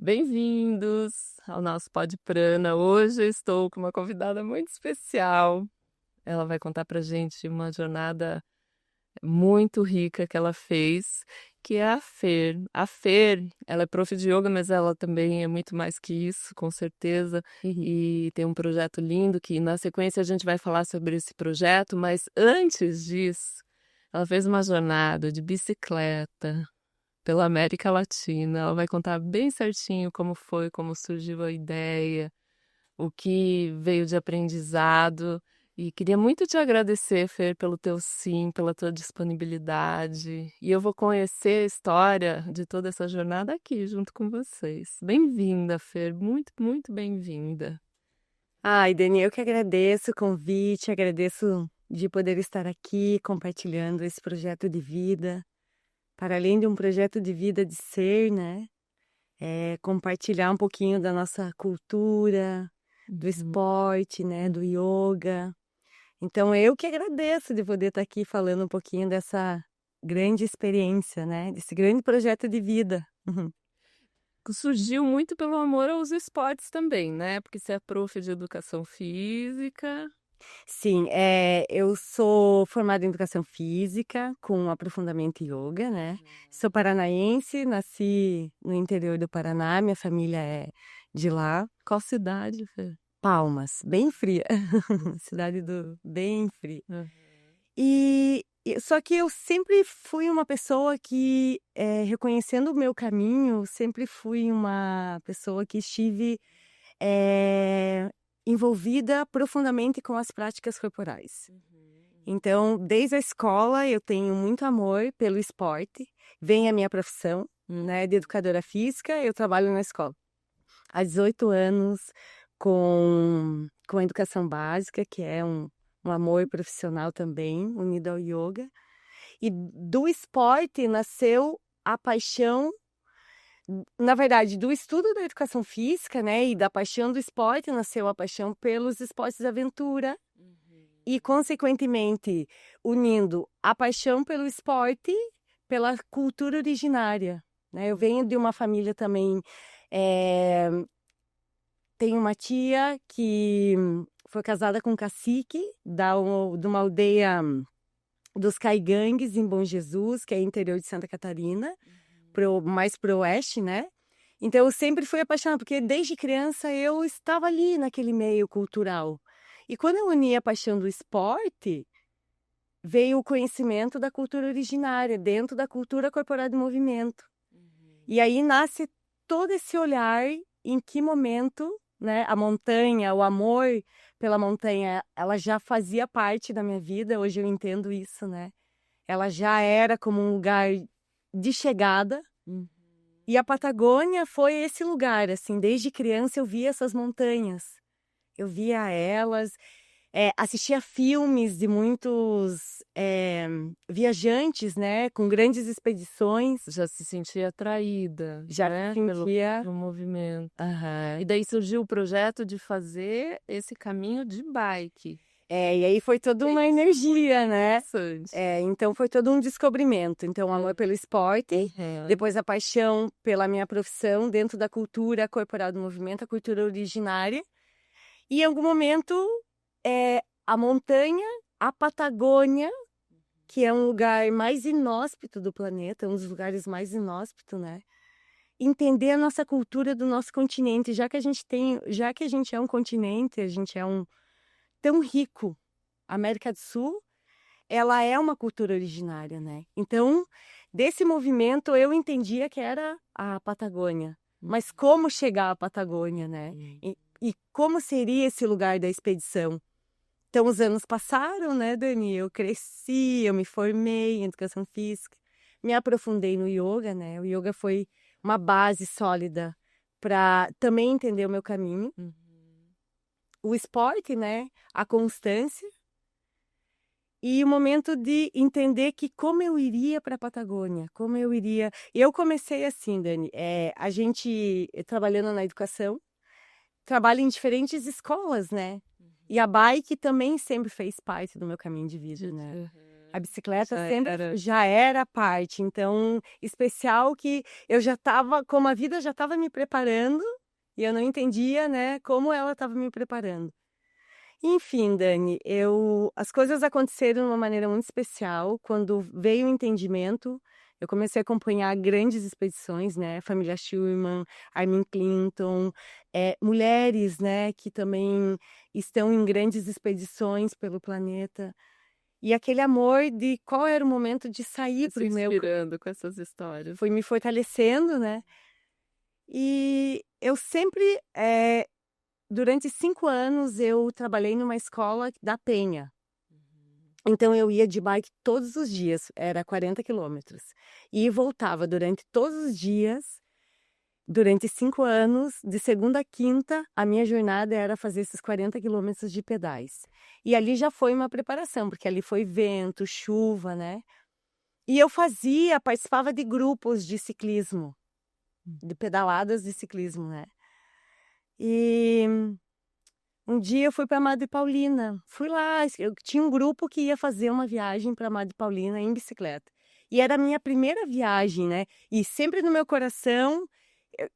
Bem-vindos ao nosso Pod Prana. Hoje eu estou com uma convidada muito especial. Ela vai contar pra gente uma jornada muito rica que ela fez, que é a Fer. A Fer, ela é prof de yoga, mas ela também é muito mais que isso, com certeza. E tem um projeto lindo que na sequência a gente vai falar sobre esse projeto, mas antes disso, ela fez uma jornada de bicicleta pela América Latina. Ela vai contar bem certinho como foi, como surgiu a ideia, o que veio de aprendizado. E queria muito te agradecer, Fer, pelo teu sim, pela tua disponibilidade. E eu vou conhecer a história de toda essa jornada aqui, junto com vocês. Bem-vinda, Fer, muito, muito bem-vinda. Ai, Dani, eu que agradeço o convite, agradeço de poder estar aqui compartilhando esse projeto de vida, para além de um projeto de vida de ser, né? Compartilhar um pouquinho da nossa cultura, do Uhum. esporte, né? Do yoga. Então, eu que agradeço de poder estar aqui falando um pouquinho dessa grande experiência, né? Desse grande projeto de vida. Surgiu muito pelo amor aos esportes também, né? Porque você é prof de educação física. Sim, eu sou formada em educação física, com aprofundamento em yoga, né? Sou paranaense, nasci no interior do Paraná, minha família é de lá. Qual cidade, Fer? Palmas, bem fria, cidade do bem fria. Só que eu sempre fui uma pessoa que, reconhecendo o meu caminho, sempre fui uma pessoa que estive eh, envolvida profundamente com as práticas corporais. Então, desde a escola, eu tenho muito amor pelo esporte. Vem a minha profissão, né, de educadora física, eu trabalho na escola. Há 18 anos com a educação básica, que é um amor profissional também, unido ao yoga. E do esporte nasceu a paixão, na verdade, do estudo da educação física, né, e da paixão do esporte, nasceu a paixão pelos esportes de aventura e, consequentemente, unindo a paixão pelo esporte pela cultura originária, né? Eu venho de uma família também, tenho uma tia que foi casada com um cacique de uma aldeia dos Caigangues, em Bom Jesus, que é interior de Santa Catarina, mais pro oeste, né? Então eu sempre fui apaixonada, porque desde criança eu estava ali naquele meio cultural. E quando eu uni a paixão do esporte, veio o conhecimento da cultura originária, dentro da cultura corporal de movimento. E aí nasce todo esse olhar em que momento, né, a montanha, o amor pela montanha, ela já fazia parte da minha vida, hoje eu entendo isso, né? Ela já era como um lugar de chegada. E a Patagônia foi esse lugar, assim, desde criança eu via essas montanhas. Eu via elas, assistia filmes de muitos viajantes, né, com grandes expedições. Já se sentia atraída, Já né, sentia. pelo movimento. Aham. E daí surgiu o projeto de fazer esse caminho de bike. E aí foi toda uma energia, né? Interessante. Então foi todo um descobrimento. Então, o amor pelo esporte, Uhum. depois a paixão pela minha profissão dentro da cultura corporal do movimento, a cultura originária. E em algum momento, a montanha, a Patagônia, que é um lugar mais inóspito do planeta, um dos lugares mais inóspitos, né? Entender a nossa cultura do nosso continente, já que a gente é um continente, a gente é tão rico. A América do Sul, ela é uma cultura originária, né? Então, desse movimento eu entendia que era a Patagônia. Mas como chegar à Patagônia, né? E como seria esse lugar da expedição? Então, os anos passaram, né, Dani? Eu cresci, eu me formei em educação física, me aprofundei no yoga, né? O yoga foi uma base sólida para também entender o meu caminho. O esporte, né? A constância. E o momento de entender que como eu iria para a Patagônia, como eu iria. Eu comecei assim, Dani, a gente trabalhando na educação, trabalha em diferentes escolas, né? E a bike também sempre fez parte do meu caminho de vida, né? A bicicleta Já sempre era. já era parte, então, especial que eu já estava, como a vida já estava me preparando, e eu não entendia, né, como ela estava me preparando. Enfim, Dani, as coisas aconteceram de uma maneira muito especial. Quando veio o entendimento, eu comecei a acompanhar grandes expedições, né? Família Schulman, Armin Clinton, mulheres, né, que também estão em grandes expedições pelo planeta. E aquele amor de qual era o momento de sair Se para o meu. inspirando com essas histórias. Foi me fortalecendo, né? E eu sempre, durante 5 anos, eu trabalhei numa escola da Penha. Então, eu ia de bike todos os dias, era 40 quilômetros. E voltava durante todos os dias, durante 5 anos, de segunda a quinta, a minha jornada era fazer esses 40 quilômetros de pedais. E ali já foi uma preparação, porque ali foi vento, chuva, né? E eu participava de grupos de ciclismo, de pedaladas de ciclismo, né? E um dia eu fui para Madre Paulina. Fui lá, eu tinha um grupo que ia fazer uma viagem para Madre Paulina em bicicleta. E era a minha primeira viagem, né? E sempre no meu coração,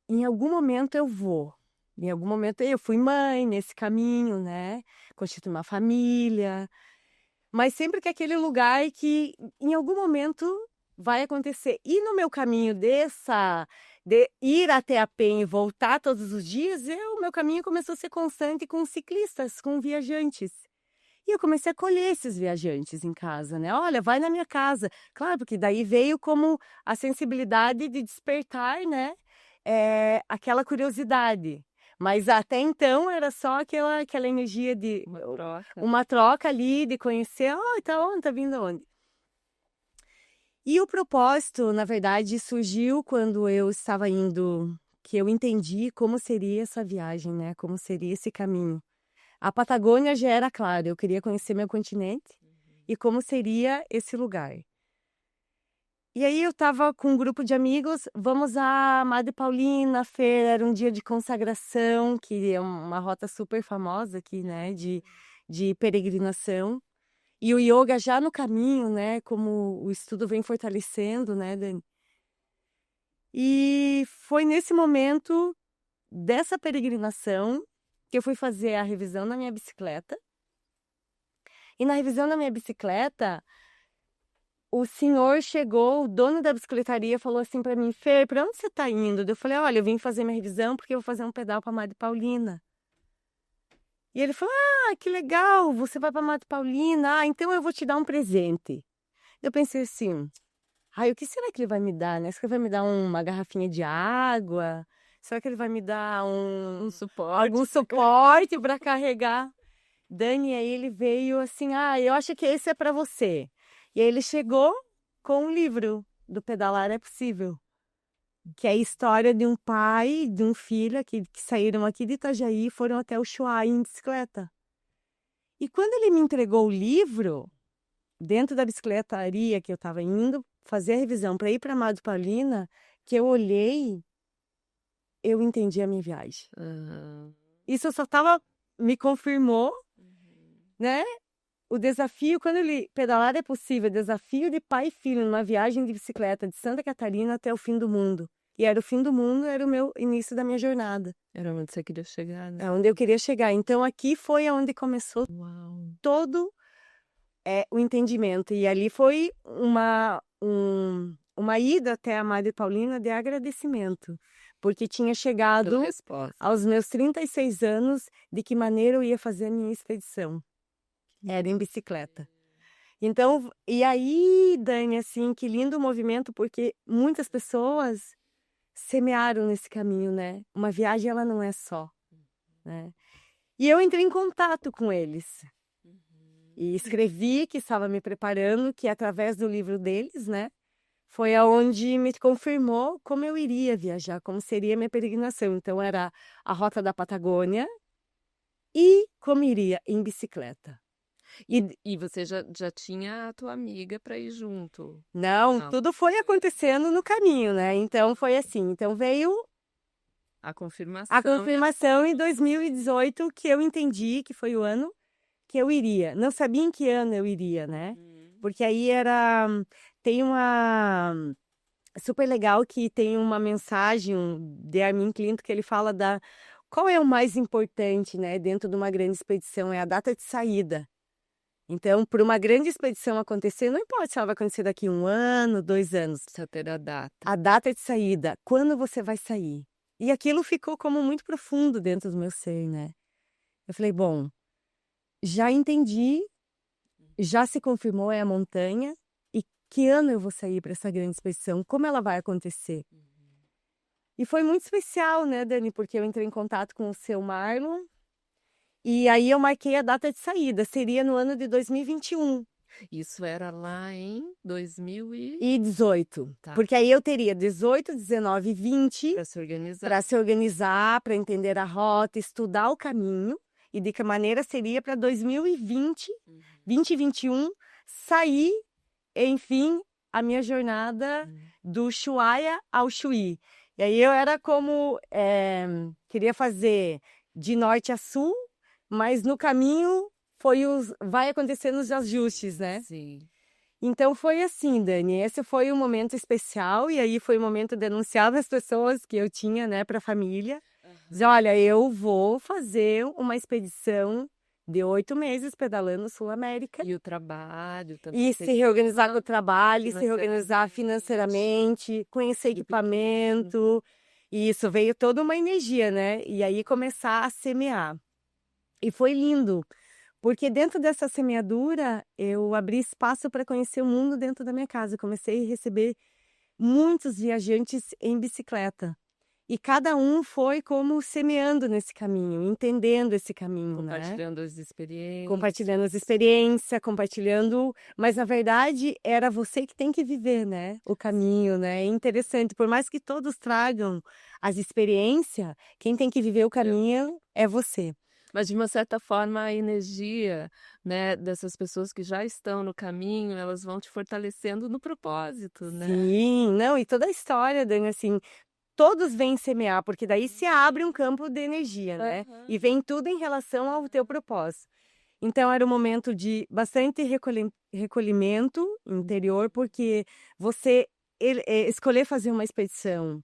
em algum momento eu vou. Em algum momento eu fui mãe nesse caminho, né? Constitui uma família. Mas sempre que aquele lugar que em algum momento vai acontecer. E no meu caminho de ir até a Penha e voltar todos os dias, meu caminho começou a ser constante com ciclistas, com viajantes. E eu comecei a colher esses viajantes em casa, né? Olha, vai na minha casa. Claro, porque daí veio como a sensibilidade de despertar, né? Aquela curiosidade. Mas até então era só aquela energia de uma troca ali, de conhecer, tá onde, tá vindo onde? E o propósito, na verdade, surgiu quando eu estava indo, que eu entendi como seria essa viagem, né? Como seria esse caminho. A Patagônia já era claro, eu queria conhecer meu continente e como seria esse lugar. E aí eu estava com um grupo de amigos, vamos à Madre Paulina, feira, era um dia de consagração, que é uma rota super famosa aqui, né, de peregrinação. E o yoga já no caminho, né, como o estudo vem fortalecendo, né, Dani? E foi nesse momento dessa peregrinação que eu fui fazer a revisão da minha bicicleta. E na revisão da minha bicicleta, o senhor chegou, o dono da bicicletaria falou assim para mim: Fer, para onde você está indo? Eu falei: olha, eu vim fazer minha revisão porque eu vou fazer um pedal para Madre Paulina. E ele falou: ah, que legal, você vai para Madre Paulina, então eu vou te dar um presente. Eu pensei assim: ai, o que será que ele vai me dar, né? Será que ele vai me dar uma garrafinha de água? Será que ele vai me dar algum suporte para carregar? Dani, aí ele veio assim: ah, eu acho que esse é para você. E aí ele chegou com um livro do Pedalar é Possível, que é a história de um pai e de um filho que saíram aqui de Itajaí e foram até o Ushuaia em bicicleta. E quando ele me entregou o livro, dentro da bicicletaria que eu estava indo fazer a revisão para ir para Madre Paulina, que eu olhei, eu entendi a minha viagem. Isso só me confirmou, né? O desafio, quando ele pedalar é possível, desafio de pai e filho numa viagem de bicicleta de Santa Catarina até o fim do mundo. E era o fim do mundo, era o meu início da minha jornada. Era onde você queria chegar, né? É onde eu queria chegar. Então aqui foi onde começou todo o entendimento. E ali foi uma ida até a Madre Paulina de agradecimento. Porque tinha chegado aos meus 36 anos de que maneira eu ia fazer a minha expedição. Era em bicicleta. Então, e aí, Dani, assim, que lindo movimento, porque muitas pessoas semearam nesse caminho, né? Uma viagem, ela não é só, né? E eu entrei em contato com eles. E escrevi que estava me preparando, que através do livro deles, né? Foi aonde me confirmou como eu iria viajar, como seria a minha peregrinação. Então, era a rota da Patagônia e como iria em bicicleta. E você já tinha a tua amiga para ir junto? Não, tudo foi acontecendo no caminho, né? Então foi assim. Então veio a confirmação. A confirmação em 2018 que eu entendi que foi o ano que eu iria. Não sabia em que ano eu iria, né? Porque aí tem uma super legal que tem uma mensagem de Armin Clinton que ele fala qual é o mais importante, né, dentro de uma grande expedição, é a data de saída. Então, por uma grande expedição acontecer, não importa se ela vai acontecer daqui 1 ano, 2 anos. Precisa ter a data. A data de saída, quando você vai sair. E aquilo ficou como muito profundo dentro do meu ser, né? Eu falei, bom, já entendi, já se confirmou, é a montanha. E que ano eu vou sair para essa grande expedição? Como ela vai acontecer? E foi muito especial, né, Dani? Porque eu entrei em contato com o seu Marlon. E aí eu marquei a data de saída. Seria no ano de 2021. Isso era lá em 2018. E 18. Tá. Porque aí eu teria 18, 19 e 20 Para se organizar. para se organizar, para entender a rota, estudar o caminho e de que maneira seria para 2020, 2021, sair, enfim, a minha jornada do Ushuaia ao Chuí. E aí eu era como, queria fazer de norte a sul, mas no caminho vai acontecendo os ajustes, né? Sim. Então foi assim, Dani, esse foi um momento especial e aí foi o momento de anunciar para as pessoas que eu tinha, né, para a família. Dizer, olha, eu vou fazer uma expedição de 8 meses pedalando Sul América. E o trabalho também. E se reorganizar no trabalho, se reorganizar financeiramente, conhecer equipamento. E isso veio toda uma energia, né? E aí começar a semear. E foi lindo. Porque dentro dessa semeadura, eu abri espaço para conhecer o mundo dentro da minha casa. Eu comecei a receber muitos viajantes em bicicleta. E cada um foi como semeando nesse caminho, entendendo esse caminho, compartilhando as experiências. Compartilhando as experiências, compartilhando... Mas, na verdade, era você que tem que viver, né? O caminho, né? É interessante. Por mais que todos tragam as experiências, quem tem que viver o caminho é você. Mas, de uma certa forma, a energia, né, dessas pessoas que já estão no caminho, elas vão te fortalecendo no propósito, né? Sim, não, e toda a história, Dani, assim, todos vêm semear, porque daí se abre um campo de energia, né? E vem tudo em relação ao teu propósito. Então, era um momento de bastante recolhimento interior, porque você escolher fazer uma expedição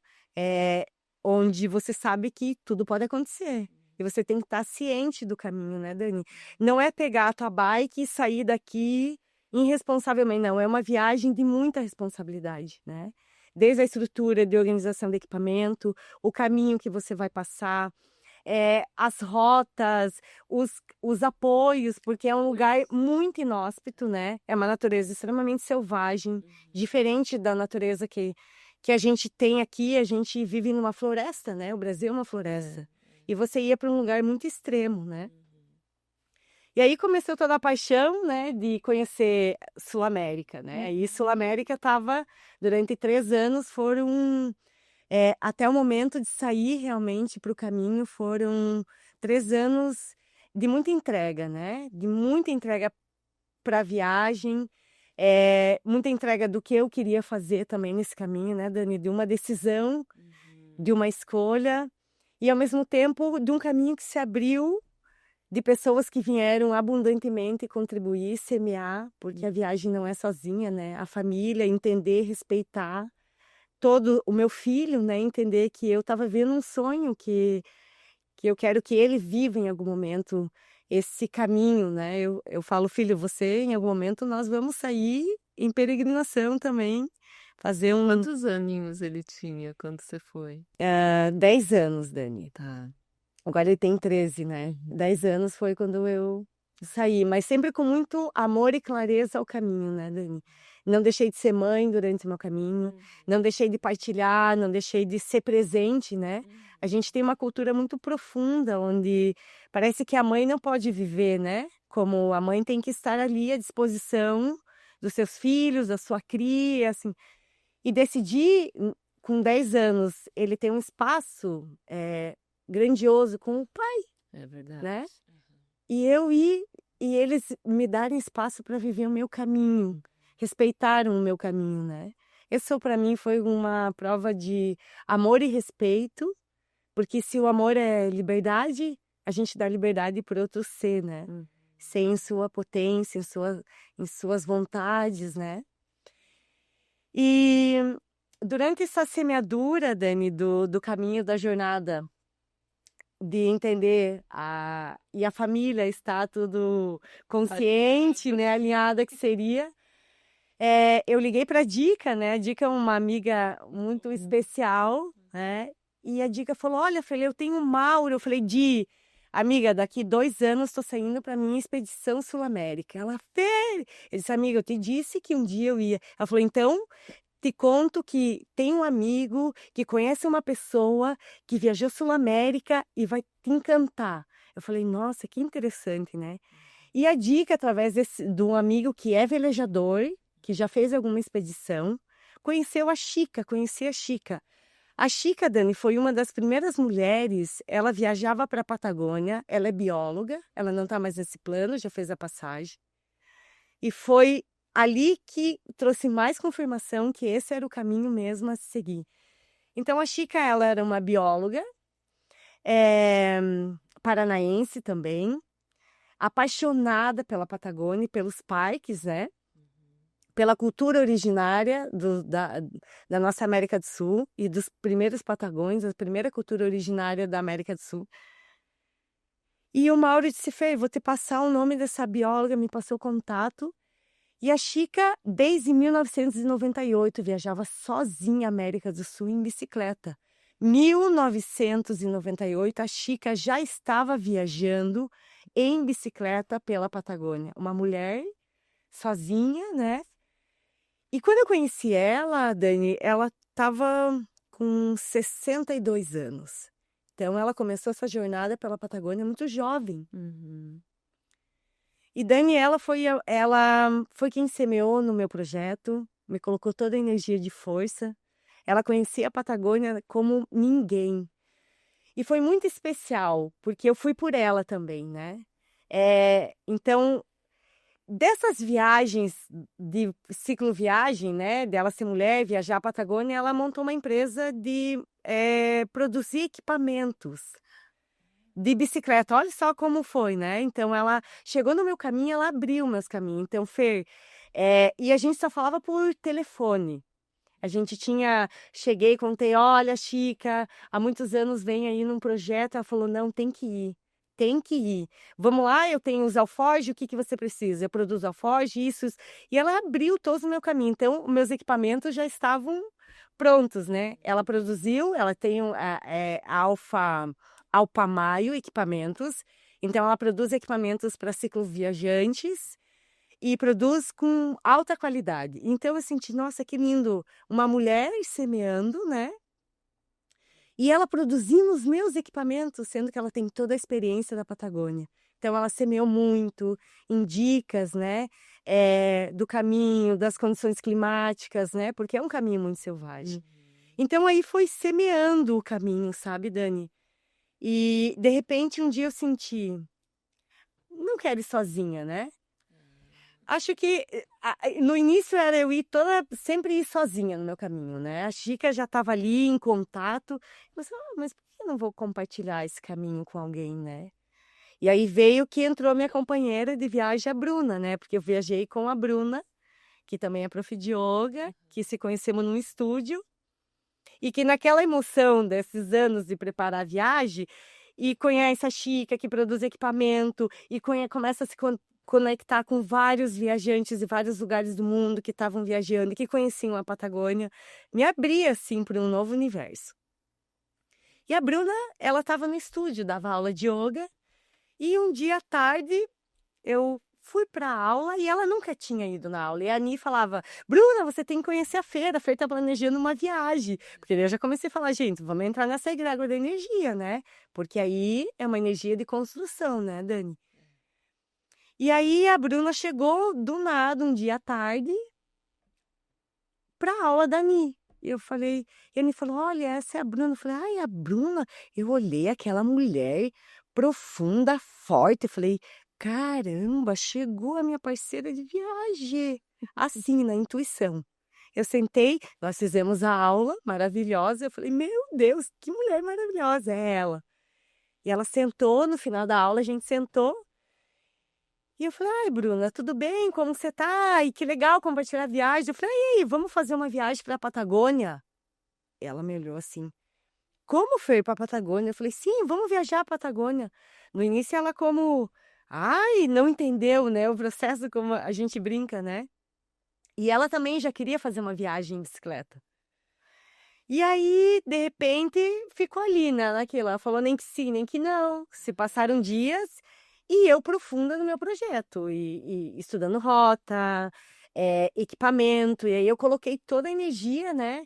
onde você sabe que tudo pode acontecer. E você tem que estar ciente do caminho, né, Dani? Não é pegar a tua bike e sair daqui irresponsavelmente, não. É uma viagem de muita responsabilidade, né? Desde a estrutura de organização de equipamento, o caminho que você vai passar, as rotas, os apoios, porque é um lugar muito inóspito, né? É uma natureza extremamente selvagem, diferente da natureza que a gente tem aqui. A gente vive numa floresta, né? O Brasil é uma floresta. E você ia para um lugar muito extremo, né? E aí começou toda a paixão, né, de conhecer Sul América, né? E Sul América estava, durante 3 anos, até o momento de sair realmente para o caminho, foram 3 anos de muita entrega, né? De muita entrega para a viagem, muita entrega do que eu queria fazer também nesse caminho, né, Dani? De uma decisão, de uma escolha. E, ao mesmo tempo, de um caminho que se abriu, de pessoas que vieram abundantemente contribuir, semear, porque a viagem não é sozinha, né? A família, entender, respeitar. Todo o meu filho, né? Entender que eu estava vivendo um sonho, que eu quero que ele viva em algum momento esse caminho, né? Eu falo, filho, você, em algum momento, nós vamos sair em peregrinação também. Fazer Quantos aninhos ele tinha quando você foi? 10 anos, Dani. Tá. Agora ele tem 13, né? 10 anos foi quando eu saí, mas sempre com muito amor e clareza ao caminho, né, Dani? Não deixei de ser mãe durante o meu caminho, não deixei de partilhar, não deixei de ser presente, né? A gente tem uma cultura muito profunda, onde parece que a mãe não pode viver, né? Como a mãe tem que estar ali à disposição dos seus filhos, da sua cria, assim. E decidi, com 10 anos, ele tem um espaço grandioso com o pai. É verdade. Né? E eu ir e eles me darem espaço para viver o meu caminho, respeitaram o meu caminho, né? Isso para mim foi uma prova de amor e respeito, porque se o amor é liberdade, a gente dá liberdade para outro ser, né? sem sua potência, em suas vontades, né? E durante essa semeadura, Dani, do caminho da jornada, de entender e a família está tudo consciente, né, alinhada que seria, eu liguei para a Dica, né? A Dica é uma amiga muito especial, né? E a Dica falou: olha, Fê, eu tenho o Mauro. Eu falei: Di, amiga, daqui 2 anos estou saindo para minha expedição Sul-América. Ela, Fê, eu disse: amiga, eu te disse que um dia eu ia. Ela falou: então, te conto que tem um amigo que conhece uma pessoa que viajou Sul-América e vai te encantar. Eu falei: nossa, que interessante, né? E a Dica, através de um amigo que é velejador, que já fez alguma expedição, conheceu a Chica, conheci a Chica. A Chica, Dani, foi uma das primeiras mulheres, ela viajava para a Patagônia, ela é bióloga, ela não está mais nesse plano, já fez a passagem. E foi ali que trouxe mais confirmação que esse era o caminho mesmo a seguir. Então, a Chica, ela era uma bióloga, paranaense também, apaixonada pela Patagônia e pelos parques, né? Pela cultura originária da nossa América do Sul e dos primeiros Patagões, a primeira cultura originária da América do Sul. E o Mauro disse: Fê, vou te passar o nome dessa bióloga, me passou o contato. E a Chica, desde 1998, viajava sozinha à América do Sul em bicicleta. 1998, a Chica já estava viajando em bicicleta pela Patagônia. Uma mulher sozinha, né? E quando eu conheci ela, Dani, ela estava com 62 anos. Então, ela começou essa jornada pela Patagônia muito jovem. E Dani, ela foi quem semeou no meu projeto, me colocou toda a energia de força. Ela conhecia a Patagônia como ninguém. E foi muito especial, porque eu fui por ela também, né? Então, dessas viagens de cicloviagem, né, dela ser mulher, viajar a Patagônia, ela montou uma empresa de produzir equipamentos de bicicleta. Olha só como foi, né? Então, ela chegou no meu caminho, ela abriu meus caminhos. Então, Fer, e a gente só falava por telefone. A gente cheguei e contei: olha, Chica, há muitos anos vem aí num projeto. Ela falou: não, tem que ir. Tem que ir. Vamos lá, eu tenho os alforjes, o que que você precisa? Eu produzo alforjes, isso. E ela abriu todo o meu caminho. Então, meus equipamentos já estavam prontos, né? Ela produziu, ela tem a Alfa Maio Equipamentos. Então, ela produz equipamentos para cicloviajantes e produz com alta qualidade. Então, eu senti: nossa, que lindo! Uma mulher semeando, né? E ela produzindo os meus equipamentos, sendo que ela tem toda a experiência da Patagônia. Então, ela semeou muito em dicas, né? Do caminho, das condições climáticas, né? Porque é um caminho muito selvagem. Então, aí foi semeando o caminho, sabe, Dani? E, de repente, um dia eu senti: não quero ir sozinha, né? Acho que no início era eu sempre ir sozinha no meu caminho, né? A Chica já estava ali em contato. Mas por que eu não vou compartilhar esse caminho com alguém, né? E aí veio que entrou minha companheira de viagem, a Bruna, né? Porque eu viajei com a Bruna, que também é prof de yoga, que se conhecemos num estúdio. E que naquela emoção desses anos de preparar a viagem, e conhece a Chica, que produz equipamento, e começa a se conectar com vários viajantes de vários lugares do mundo que estavam viajando e que conheciam a Patagônia, me abria, assim, para um novo universo. E a Bruna, ela estava no estúdio, dava aula de yoga, e um dia à tarde eu fui para a aula e ela nunca tinha ido na aula. E a Ani falava: Bruna, você tem que conhecer a Fê está planejando uma viagem. Porque daí eu já comecei a falar: gente, vamos entrar nessa egrégora da energia, né? Porque aí é uma energia de construção, né, Dani? E aí a Bruna chegou do nada um dia à tarde para a aula da Ani. E a Ani falou: olha, essa é a Bruna. Eu falei: ai, a Bruna. Eu olhei aquela mulher profunda, forte. Eu falei: caramba, chegou a minha parceira de viagem. Assim, na intuição. Eu sentei, nós fizemos a aula maravilhosa. Eu falei: meu Deus, que mulher maravilhosa é ela. E ela sentou, no final da aula a gente sentou. E eu falei, ai, Bruna, tudo bem? Como você tá? E que legal compartilhar a viagem. Eu falei, e aí, vamos fazer uma viagem para a Patagônia? Ela me olhou assim, como foi para a Patagônia? Eu falei, sim, vamos viajar à Patagônia. No início ela como, ai, não entendeu, né? O processo como a gente brinca, né? E ela também já queria fazer uma viagem em bicicleta. E aí, de repente, ficou ali, né, naquilo. Ela falou nem que sim, nem que não. Se passaram dias e eu profunda no meu projeto, e estudando rota, equipamento. E aí eu coloquei toda a energia, né,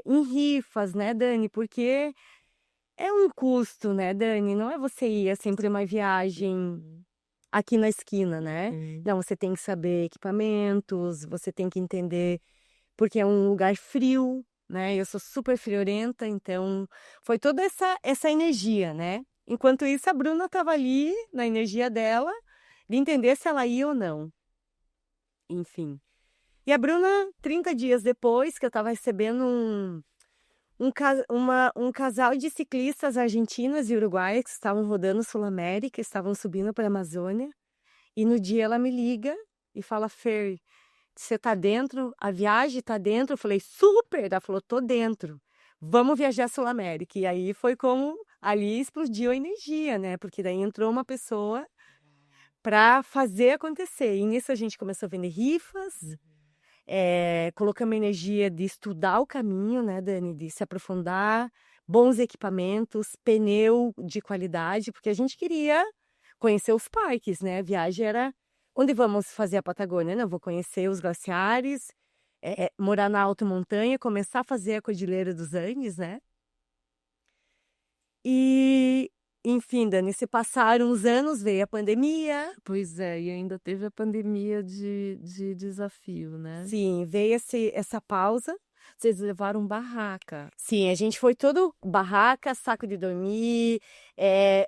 em rifas, né, Dani? Porque é um custo, né, Dani? Não é você ir é sempre uma viagem aqui na esquina, né? Não, você tem que saber equipamentos, você tem que entender, porque é um lugar frio, né? Eu sou super friorenta, então foi toda essa energia, né? Enquanto isso, a Bruna estava ali na energia dela, de entender se ela ia ou não. Enfim. E a Bruna, 30 dias depois, que eu estava recebendo um casal de ciclistas argentinas e uruguaias que estavam rodando Sul-América, estavam subindo para a Amazônia, e no dia ela me liga e fala, Fer, você tá dentro? A viagem tá dentro? Eu falei, super! Ela falou, tô dentro. Vamos viajar a Sul-América. E aí foi como ali explodiu a energia, né? Porque daí entrou uma pessoa para fazer acontecer. E nisso a gente começou a vender rifas, colocamos energia de estudar o caminho, né, Dani? De se aprofundar, bons equipamentos, pneu de qualidade, porque a gente queria conhecer os parques, né? A viagem era onde vamos fazer a Patagônia, né? Eu vou conhecer os glaciares, morar na alta montanha, começar a fazer a Cordilheira dos Andes, né? E, enfim, Dani, se passaram uns anos, veio a pandemia. Pois é, e ainda teve a pandemia de desafio, né? Sim, veio essa pausa. Vocês levaram barraca. Sim, a gente foi todo barraca, saco de dormir,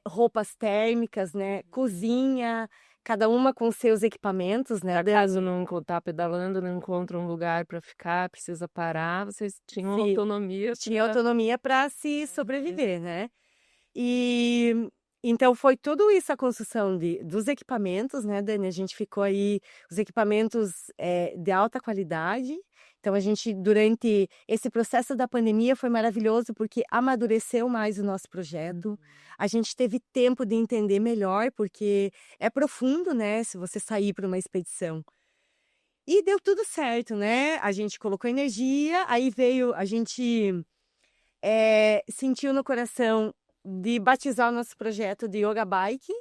roupas térmicas, né? Cozinha, cada uma com seus equipamentos, né? Caso não tá pedalando, não encontra um lugar para ficar, precisa parar, vocês tinham Sim, autonomia. tinha autonomia para se sobreviver, né? E então foi tudo isso a construção dos equipamentos, né, Dani? A gente ficou aí, os equipamentos de alta qualidade. Então a gente, durante esse processo da pandemia, foi maravilhoso porque amadureceu mais o nosso projeto. A gente teve tempo de entender melhor, porque é profundo, né, se você sair para uma expedição. E deu tudo certo, né? A gente colocou energia, aí veio, a gente sentiu no coração de batizar o nosso projeto de Yoga Bike.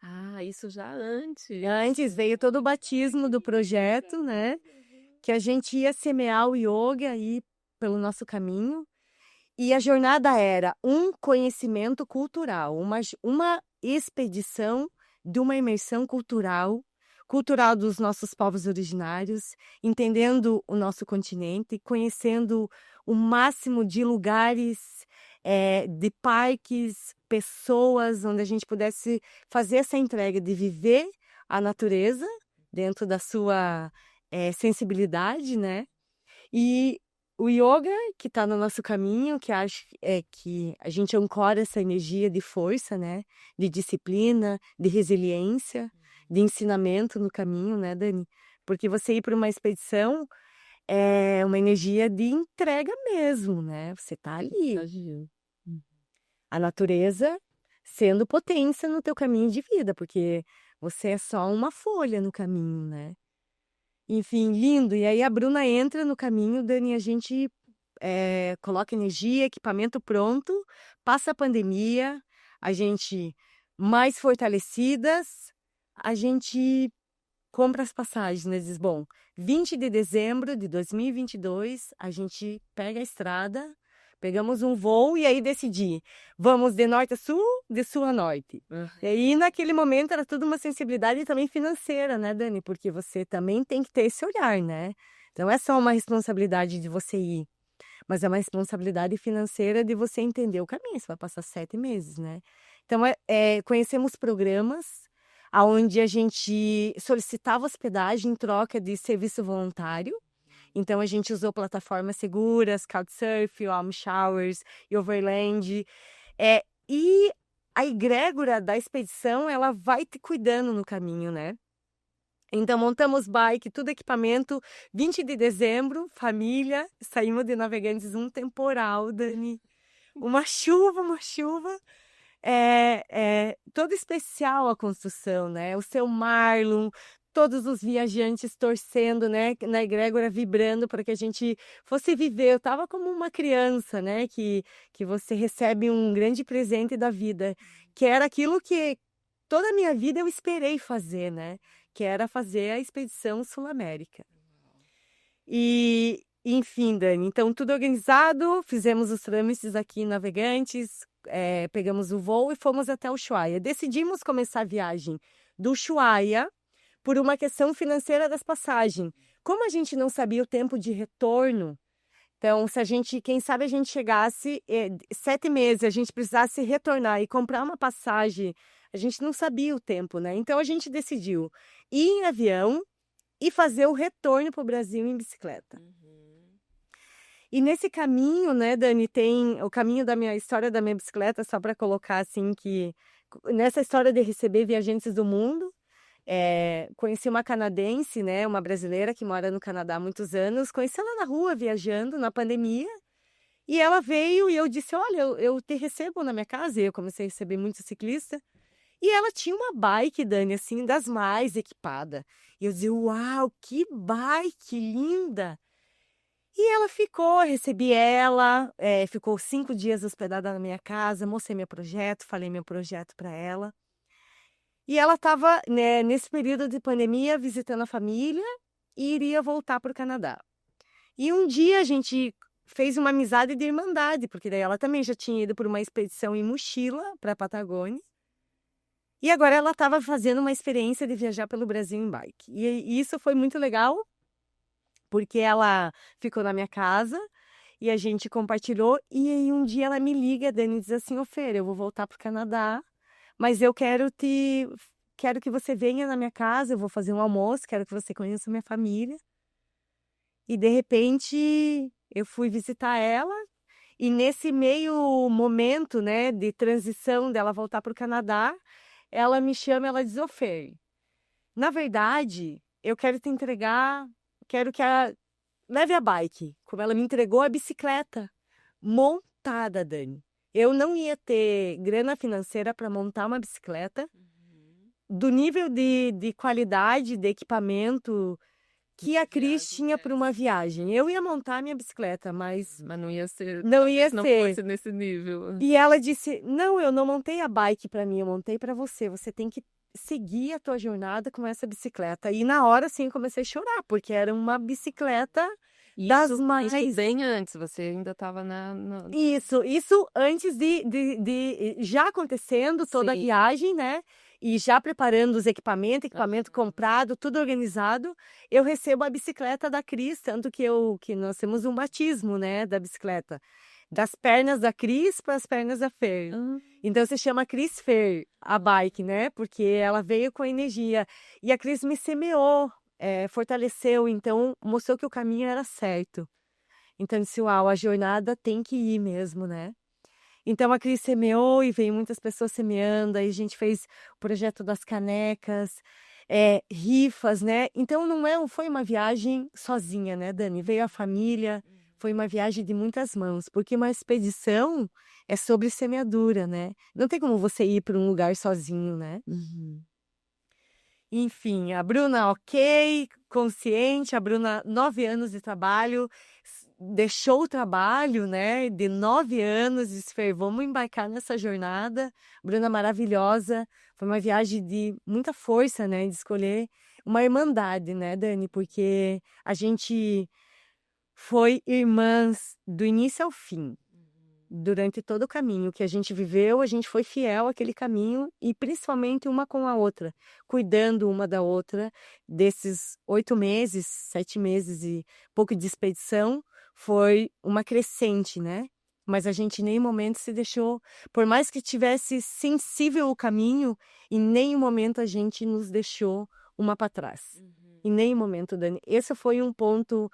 Ah, isso já antes. Antes veio todo o batismo do projeto, né? Que a gente ia semear o yoga aí pelo nosso caminho. E a jornada era um conhecimento cultural, uma expedição de uma imersão cultural dos nossos povos originários, entendendo o nosso continente, conhecendo o máximo de lugares, de parques, pessoas, onde a gente pudesse fazer essa entrega de viver a natureza dentro da sua sensibilidade, né? E o yoga que está no nosso caminho, que acho que a gente ancora essa energia de força, né? De disciplina, de resiliência, de ensinamento no caminho, né, Dani? Porque você ir para uma expedição é uma energia de entrega mesmo, né? Você tá ali. Imagino. A natureza sendo potência no teu caminho de vida, porque você é só uma folha no caminho, né? Enfim, lindo. E aí a Bruna entra no caminho, Dani, a gente coloca energia, equipamento pronto, passa a pandemia, a gente mais fortalecidas, a gente compra as passagens, né? Diz, bom, 20 de dezembro de 2022, a gente pega a estrada, pegamos um voo e aí decidi, vamos de norte a sul, de sul a norte. E aí, naquele momento, era tudo uma sensibilidade também financeira, né, Dani? Porque você também tem que ter esse olhar, né? Então, é só uma responsabilidade de você ir, mas é uma responsabilidade financeira de você entender o caminho. Você vai passar 7 meses, né? Então, conhecemos programas onde a gente solicitava hospedagem em troca de serviço voluntário. Então, a gente usou plataformas seguras, Couchsurfing, Alm Showers, Overland. E a egrégora da expedição, ela vai te cuidando no caminho, né? Então, montamos bike, tudo equipamento. 20 de dezembro, família, saímos de Navegantes, um temporal, Dani. Uma chuva. Todo especial a construção, né? O seu Marlon, todos os viajantes torcendo, né? Na egrégora vibrando para que a gente fosse viver. Eu estava como uma criança, né? Que você recebe um grande presente da vida, que era aquilo que toda a minha vida eu esperei fazer, né? Que era fazer a Expedição Sul-América. E, enfim, Dani, então tudo organizado, fizemos os trâmites aqui em Navegantes, pegamos o voo e fomos até o Ushuaia. Decidimos começar a viagem do Ushuaia por uma questão financeira das passagens. Como a gente não sabia o tempo de retorno, então, se a gente, quem sabe a gente chegasse 7 meses, a gente precisasse retornar e comprar uma passagem, a gente não sabia o tempo, né? Então, a gente decidiu ir em avião e fazer o retorno para o Brasil em bicicleta. E nesse caminho, né, Dani, tem o caminho da minha história da minha bicicleta, só para colocar assim que nessa história de receber viajantes do mundo, conheci uma canadense, né, uma brasileira que mora no Canadá há muitos anos, conheci ela na rua viajando na pandemia, e ela veio e eu disse, olha, eu te recebo na minha casa, e eu comecei a receber muito ciclista, e ela tinha uma bike, Dani, assim, das mais equipadas. E eu dizia, uau, que bike linda! E ela ficou, recebi ela, ficou 5 dias hospedada na minha casa, mostrei meu projeto, falei meu projeto para ela. E ela estava, né, nesse período de pandemia, visitando a família e iria voltar para o Canadá. E um dia a gente fez uma amizade de irmandade, porque daí ela também já tinha ido por uma expedição em mochila para a Patagônia. E agora ela estava fazendo uma experiência de viajar pelo Brasil em bike. E isso foi muito legal, porque ela ficou na minha casa e a gente compartilhou. E aí um dia ela me liga, Dani, e diz assim, ô Fer, eu vou voltar para o Canadá, mas eu quero que você venha na minha casa, eu vou fazer um almoço, quero que você conheça a minha família. E de repente eu fui visitar ela. E nesse meio momento, né, de transição dela voltar para o Canadá, ela me chama, ela diz, ô Fer, na verdade, eu quero te entregar, quero que leve a bike. Como ela me entregou a bicicleta montada, Dani. Eu não ia ter grana financeira para montar uma bicicleta do nível de qualidade, de equipamento que a Cris tinha para uma viagem. Eu ia montar a minha bicicleta, mas não ia ser. Não ia não ser. fosse nesse nível. E ela disse, não, eu não montei a bike para mim, eu montei para você. Você tem que seguir a tua jornada com essa bicicleta. E na hora, assim, eu comecei a chorar, porque era uma bicicleta das mais... Isso bem antes, você ainda estava Isso antes de já acontecendo toda a viagem, né? E já preparando os equipamento comprado, tudo organizado, eu recebo a bicicleta da Cris, tanto que nós temos um batismo, né, da bicicleta. Das pernas da Cris para as pernas da Fer. Então, se chama Cris Fer, a bike, né? Porque ela veio com energia. E a Cris me semeou, fortaleceu, então mostrou que o caminho era certo. Então, disse, uau, a jornada tem que ir mesmo, né? Então, a Cris semeou e veio muitas pessoas semeando. Aí a gente fez o projeto das canecas, rifas, né? Então, não foi uma viagem sozinha, né, Dani? Veio a família, foi uma viagem de muitas mãos. Porque uma expedição é sobre semeadura, né? Não tem como você ir para um lugar sozinho, né? Enfim, a Bruna ok, consciente, a Bruna 9 anos de trabalho, deixou o trabalho, né, de 9 anos, disse, Fer, vamos embarcar nessa jornada. Bruna maravilhosa, foi uma viagem de muita força, né, de escolher uma irmandade, né, Dani, porque a gente foi irmãs do início ao fim. Durante todo o caminho que a gente viveu, a gente foi fiel àquele caminho e principalmente uma com a outra, cuidando uma da outra. Desses 8 meses, 7 meses e pouco de expedição, foi uma crescente, né? Mas a gente em nenhum momento se deixou, por mais que tivesse sensível o caminho, em nenhum momento a gente nos deixou uma para trás. Em nenhum momento, Dani. Esse foi um ponto,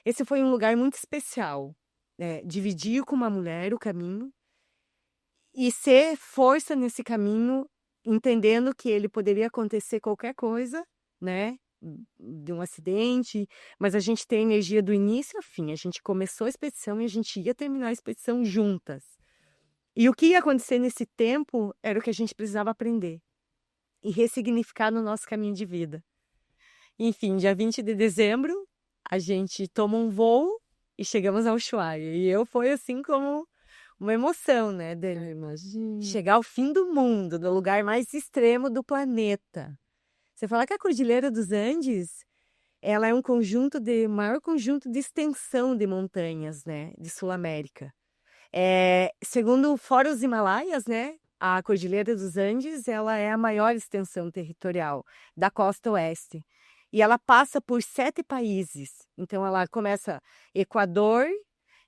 esse foi um lugar muito especial. Dividir com uma mulher o caminho e ser força nesse caminho entendendo que ele poderia acontecer qualquer coisa, né? De um acidente, mas a gente tem energia do início ao fim. A gente começou a expedição e a gente ia terminar a expedição juntas. E o que ia acontecer nesse tempo era o que a gente precisava aprender e ressignificar no nosso caminho de vida. Enfim, dia 20 de dezembro, a gente toma um voo e chegamos ao Ushuaia. E foi assim como uma emoção, né, Dani? Imagina. Chegar ao fim do mundo, no lugar mais extremo do planeta. Você fala que a Cordilheira dos Andes, ela é um maior conjunto de extensão de montanhas, né, de Sul-América. Segundo o Fórum dos Himalaias, né, a Cordilheira dos Andes, ela é a maior extensão territorial da costa oeste. E ela passa por 7 países. Então, ela começa Equador,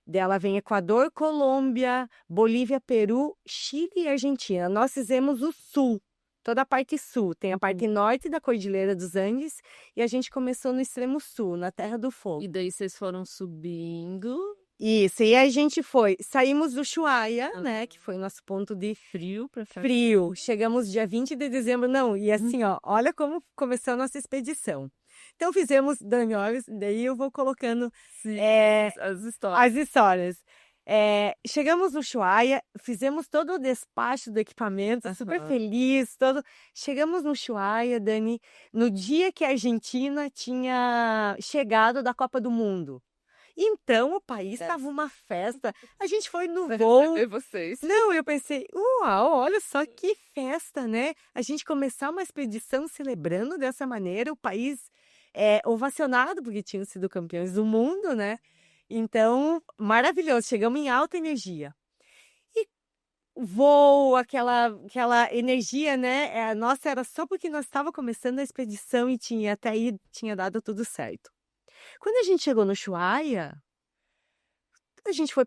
dela vem Equador, Colômbia, Bolívia, Peru, Chile e Argentina. Nós fizemos o sul, toda a parte sul. Tem a parte norte da Cordilheira dos Andes e a gente começou no extremo sul, na Terra do Fogo. E daí vocês foram subindo. Isso, e a gente saímos do Ushuaia, né, que foi o nosso ponto de Frio pra ficar. frio. Chegamos dia 20 de dezembro, não, e assim, ó, olha como começou a nossa expedição. Então fizemos, Dani, olha, daí eu vou colocando Sim, as histórias. as histórias. Chegamos no Ushuaia, fizemos todo o despacho do equipamento, super feliz, Chegamos no Ushuaia, Dani, no dia que a Argentina tinha chegado da Copa do Mundo. Então, o país estava uma festa. A gente foi no voo. E vocês? Não, eu pensei, uau, olha só que festa, né? A gente começar uma expedição celebrando dessa maneira, o país ovacionado, porque tinham sido campeões do mundo, né? Então, maravilhoso, chegamos em alta energia. E voo, aquela energia, né? Nossa, era só porque nós estávamos começando a expedição e até aí tinha dado tudo certo. Quando a gente chegou no Ushuaia, a gente foi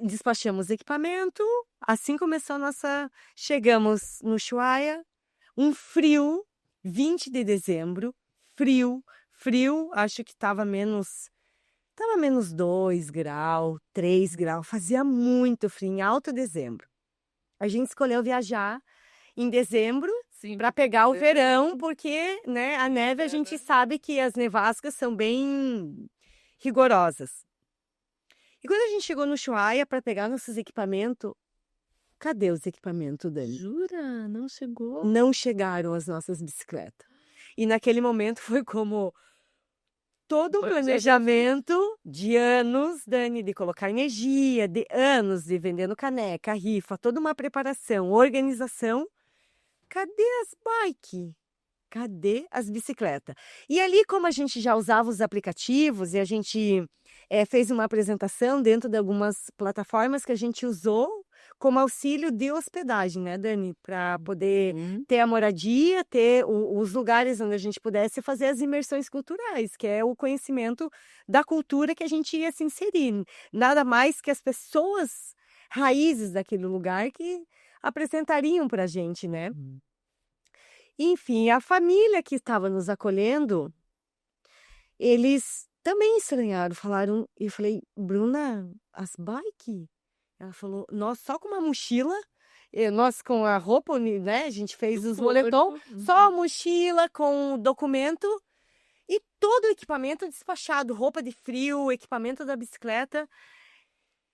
despachamos equipamento, assim começou a nossa... Chegamos no Ushuaia, um frio, 20 de dezembro, frio, acho que estava menos 2 graus, 3 graus, fazia muito frio, em alto dezembro. A gente escolheu viajar em dezembro, para pegar o verão, porque, né, a neve a gente sabe que as nevascas são bem rigorosas. E quando a gente chegou no Ushuaia para pegar nossos equipamentos, cadê os equipamentos, Dani? Jura? Não chegou? Não chegaram as nossas bicicletas. E naquele momento foi como todo um planejamento de anos, Dani, de colocar energia, de anos de vendendo caneca, rifa, toda uma preparação, organização. Cadê as bikes? Cadê as bicicletas? E ali, como a gente já usava os aplicativos e a gente fez uma apresentação dentro de algumas plataformas que a gente usou como auxílio de hospedagem, né, Dani? Para poder ter a moradia, ter os lugares onde a gente pudesse fazer as imersões culturais, que é o conhecimento da cultura que a gente ia se inserir. Nada mais que as pessoas raízes daquele lugar que apresentariam para a gente, né? Enfim, a família que estava nos acolhendo, eles também estranharam, falaram, e eu falei, Bruna, as bikes? Ela falou, nós só com uma mochila, nós com a roupa, né, a gente fez os moletom, só a mochila com o documento e todo o equipamento despachado, roupa de frio, equipamento da bicicleta.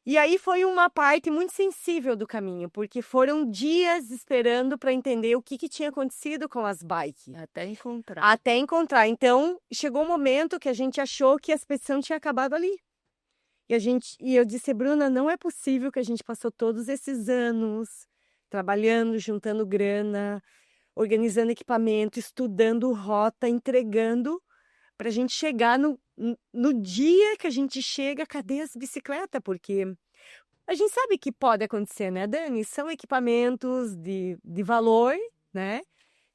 E aí foi uma parte muito sensível do caminho, porque foram dias esperando para entender o que tinha acontecido com as bikes. Até encontrar. Até encontrar. Então, chegou um momento que a gente achou que a expedição tinha acabado ali. E eu disse, Bruna, não é possível que a gente passou todos esses anos trabalhando, juntando grana, organizando equipamento, estudando rota, entregando, para a gente chegar no dia que a gente chega, cadê as bicicletas? Porque a gente sabe que pode acontecer, né, Dani? São equipamentos de valor, né?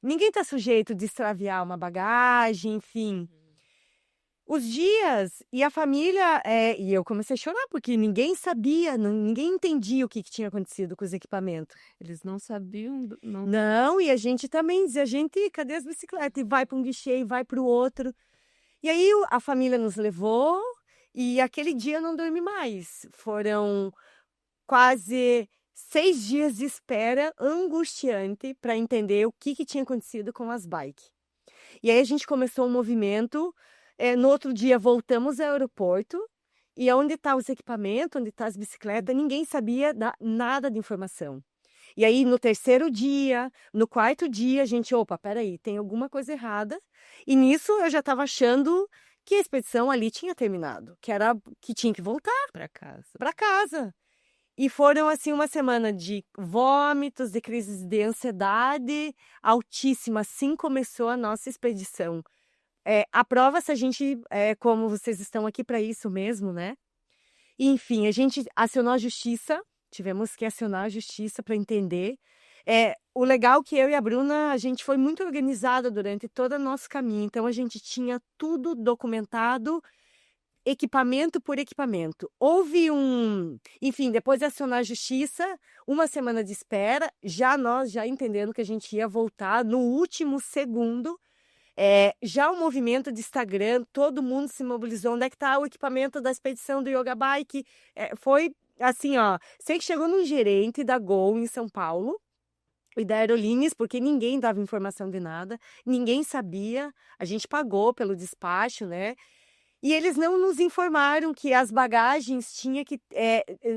Ninguém está sujeito de extraviar uma bagagem, enfim. Os dias e a família, e eu comecei a chorar, porque ninguém sabia, ninguém entendia o que tinha acontecido com os equipamentos. Eles não sabiam? Não, e a gente também dizia, cadê as bicicletas? E vai para um guichê, e vai para o outro. E aí a família nos levou e aquele dia eu não dormi mais. Foram quase 6 dias de espera angustiante para entender o que tinha acontecido com as bikes. E aí a gente começou um movimento, no outro dia voltamos ao aeroporto, e onde está os equipamentos, onde está as bicicletas, ninguém sabia nada de informação. E aí no terceiro dia, no quarto dia, a gente, opa, peraí, tem alguma coisa errada. E nisso eu já estava achando que a expedição ali tinha terminado, que tinha que voltar para casa. E foram, assim, uma semana de vômitos, de crises de ansiedade altíssima. Assim começou a nossa expedição. A prova, se a gente, como vocês estão aqui para isso mesmo, né? Enfim, a gente acionou a justiça, tivemos que acionar a justiça para entender. O legal é que eu e a Bruna, a gente foi muito organizada durante todo o nosso caminho. Então, a gente tinha tudo documentado, equipamento por equipamento. Houve enfim, depois de acionar a justiça, uma semana de espera, nós já entendendo que a gente ia voltar no último segundo. Já o movimento de Instagram, todo mundo se mobilizou. Onde é que está o equipamento da expedição do Yoga Bike? Foi assim, ó. Sei que chegou num gerente da Gol em São Paulo e da Aerolíneas, porque ninguém dava informação de nada, ninguém sabia. A gente pagou pelo despacho, né? E eles não nos informaram que as bagagens tinha que,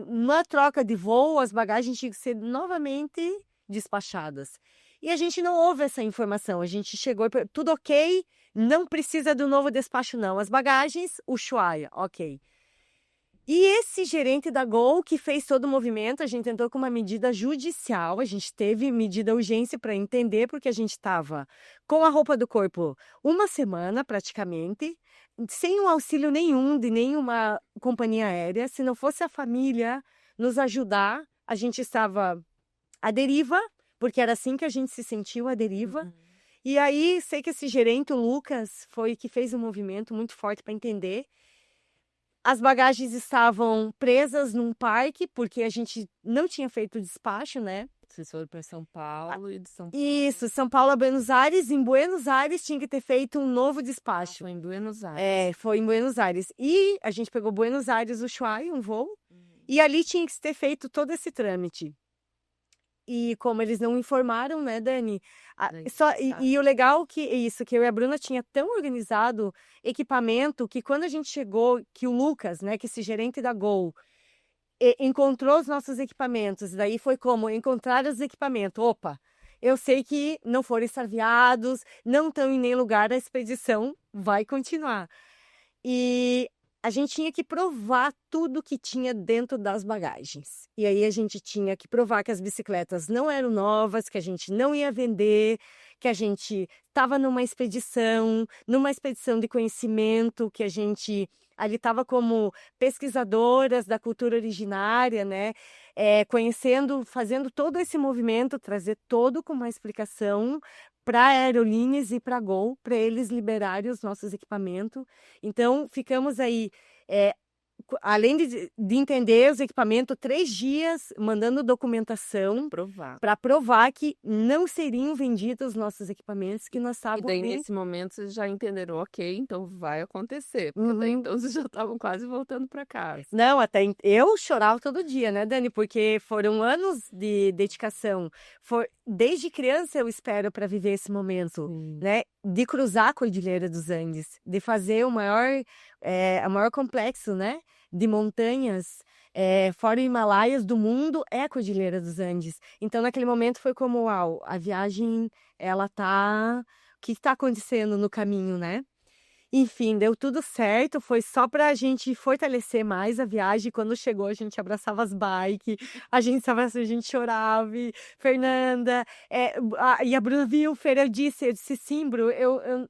na troca de voo, as bagagens tinham que ser novamente despachadas. E a gente não houve essa informação. A gente chegou, tudo ok, não precisa do novo despacho não. As bagagens, Ushuaia, ok. E esse gerente da Gol que fez todo o movimento, a gente entrou com uma medida judicial, a gente teve medida urgência para entender, porque a gente estava com a roupa do corpo uma semana praticamente, sem um auxílio nenhum de nenhuma companhia aérea. Se não fosse a família nos ajudar, a gente estava à deriva, porque era assim que a gente se sentiu, à deriva. Uhum. E aí, sei que esse gerente, o Lucas, foi que fez um movimento muito forte para entender. As bagagens estavam presas num parque, porque a gente não tinha feito o despacho, né? Vocês foram para São Paulo e de São Paulo. Isso, São Paulo a Buenos Aires. Em Buenos Aires tinha que ter feito um novo despacho. Foi em Buenos Aires. Foi em Buenos Aires. E a gente pegou Buenos Aires, Ushuaia, um voo. E ali tinha que ter feito todo esse trâmite. E como eles não informaram, né, Dani? E o legal que eu e a Bruna tinha tão organizado equipamento que quando a gente chegou, que o Lucas, né, que esse gerente da Gol, encontrou os nossos equipamentos, daí foi como encontrar os equipamentos. Opa, eu sei que não foram extraviados, não estão em nenhum lugar, a expedição vai continuar. E a gente tinha que provar tudo que tinha dentro das bagagens. E aí a gente tinha que provar que as bicicletas não eram novas, que a gente não ia vender, que a gente estava numa expedição de conhecimento, que a gente ali estava como pesquisadoras da cultura originária, né? Conhecendo, fazendo todo esse movimento, trazer todo com uma explicação para Aerolíneas e para a Gol, para eles liberarem os nossos equipamentos. Então, ficamos aí, além de entender os equipamentos, 3 dias mandando documentação para provar que não seriam vendidos os nossos equipamentos, que nós estávamos... E daí, nesse momento, vocês já entenderam, ok, então vai acontecer. Porque daí, então, vocês já estavam quase voltando para casa. Não, até eu chorava todo dia, né, Dani? Porque foram anos de dedicação. Desde criança eu espero para viver esse momento, né? De cruzar a Cordilheira dos Andes, de fazer o maior complexo, né? De montanhas, fora o Himalaias do mundo, é a Cordilheira dos Andes. Então, naquele momento foi como, uau, a viagem, ela tá... O que está acontecendo no caminho, né? Enfim, deu tudo certo, foi só para a gente fortalecer mais a viagem. Quando chegou, a gente abraçava as bikes, a gente chorava. Fernanda, e a Bruna viu, Fer, eu disse sim, Bru,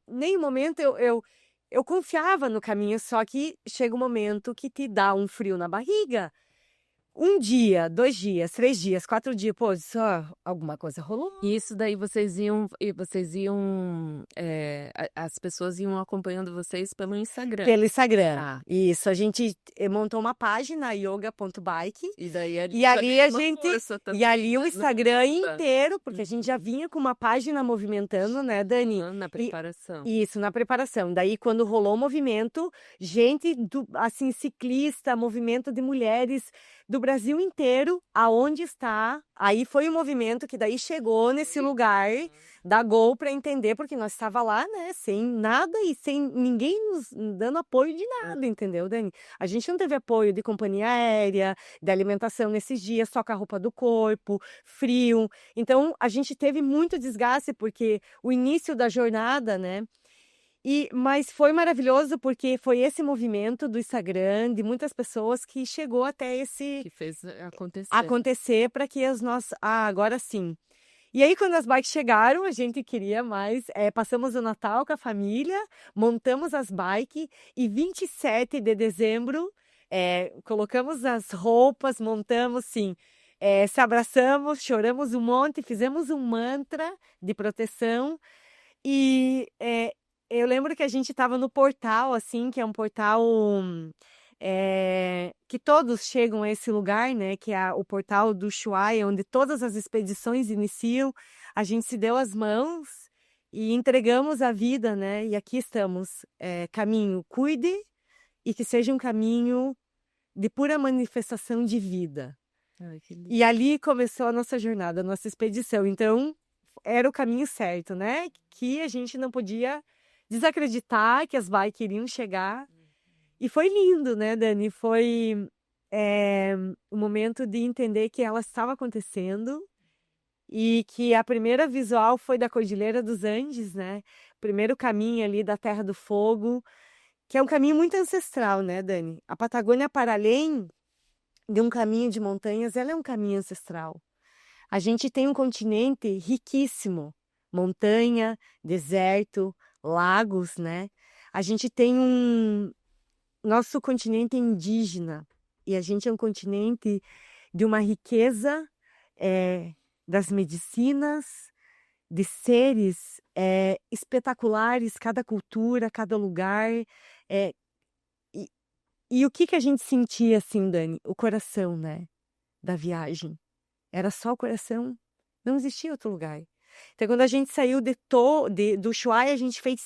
nem um momento eu confiava no caminho, só que chega um momento que te dá um frio na barriga. 1 dia, 2 dias, 3 dias, 4 dias, pô, só alguma coisa rolou. E isso daí vocês iam, as pessoas iam acompanhando vocês pelo Instagram. Pelo Instagram, isso, a gente montou uma página, yoga.bike, e ali o Instagram inteiro, porque a gente já vinha com uma página movimentando, né, Dani? Na preparação. Isso, na preparação. Daí, quando rolou o movimento, gente, assim, ciclista, movimento de mulheres do Brasil inteiro, aonde está. Aí foi o movimento que daí chegou nesse lugar da Gol para entender, porque nós estava lá, né, sem nada e sem ninguém nos dando apoio de nada, entendeu, Dani? A gente não teve apoio de companhia aérea, de alimentação nesses dias, só com a roupa do corpo, frio. Então, a gente teve muito desgaste, porque o início da jornada, né? Mas foi maravilhoso porque foi esse movimento do Instagram, de muitas pessoas que chegou até Que fez acontecer. acontecer para que as nossas. Ah, agora sim. E aí, quando as bikes chegaram, a gente queria mais. Passamos o Natal com a família, montamos as bikes e 27 de dezembro colocamos as roupas, montamos, sim. Se abraçamos, choramos um monte, fizemos um mantra de proteção e eu lembro que a gente estava no portal, assim, que é um portal que todos chegam a esse lugar, né? Que é o portal do Ushuaia, onde todas as expedições iniciam. A gente se deu as mãos e entregamos a vida, né? E aqui estamos. Caminho, cuide e que seja um caminho de pura manifestação de vida. Ai, que lindo. E ali começou a nossa jornada, a nossa expedição. Então, era o caminho certo, né? Que a gente não podia desacreditar que as bikes iriam chegar. E foi lindo, né, Dani? Foi o momento de entender que ela estava acontecendo e que a primeira visual foi da Cordilheira dos Andes, né? O primeiro caminho ali da Terra do Fogo, que é um caminho muito ancestral, né, Dani? A Patagônia, para além de um caminho de montanhas, ela é um caminho ancestral. A gente tem um continente riquíssimo, montanha, deserto, lagos, né? A gente tem nosso continente é indígena e a gente é um continente de uma riqueza das medicinas, de seres espetaculares, cada cultura, cada lugar. E o que a gente sentia assim, Dani? O coração, né? Da viagem. Era só o coração, não existia outro lugar. Então, quando a gente saiu do Ushuaia, a gente fez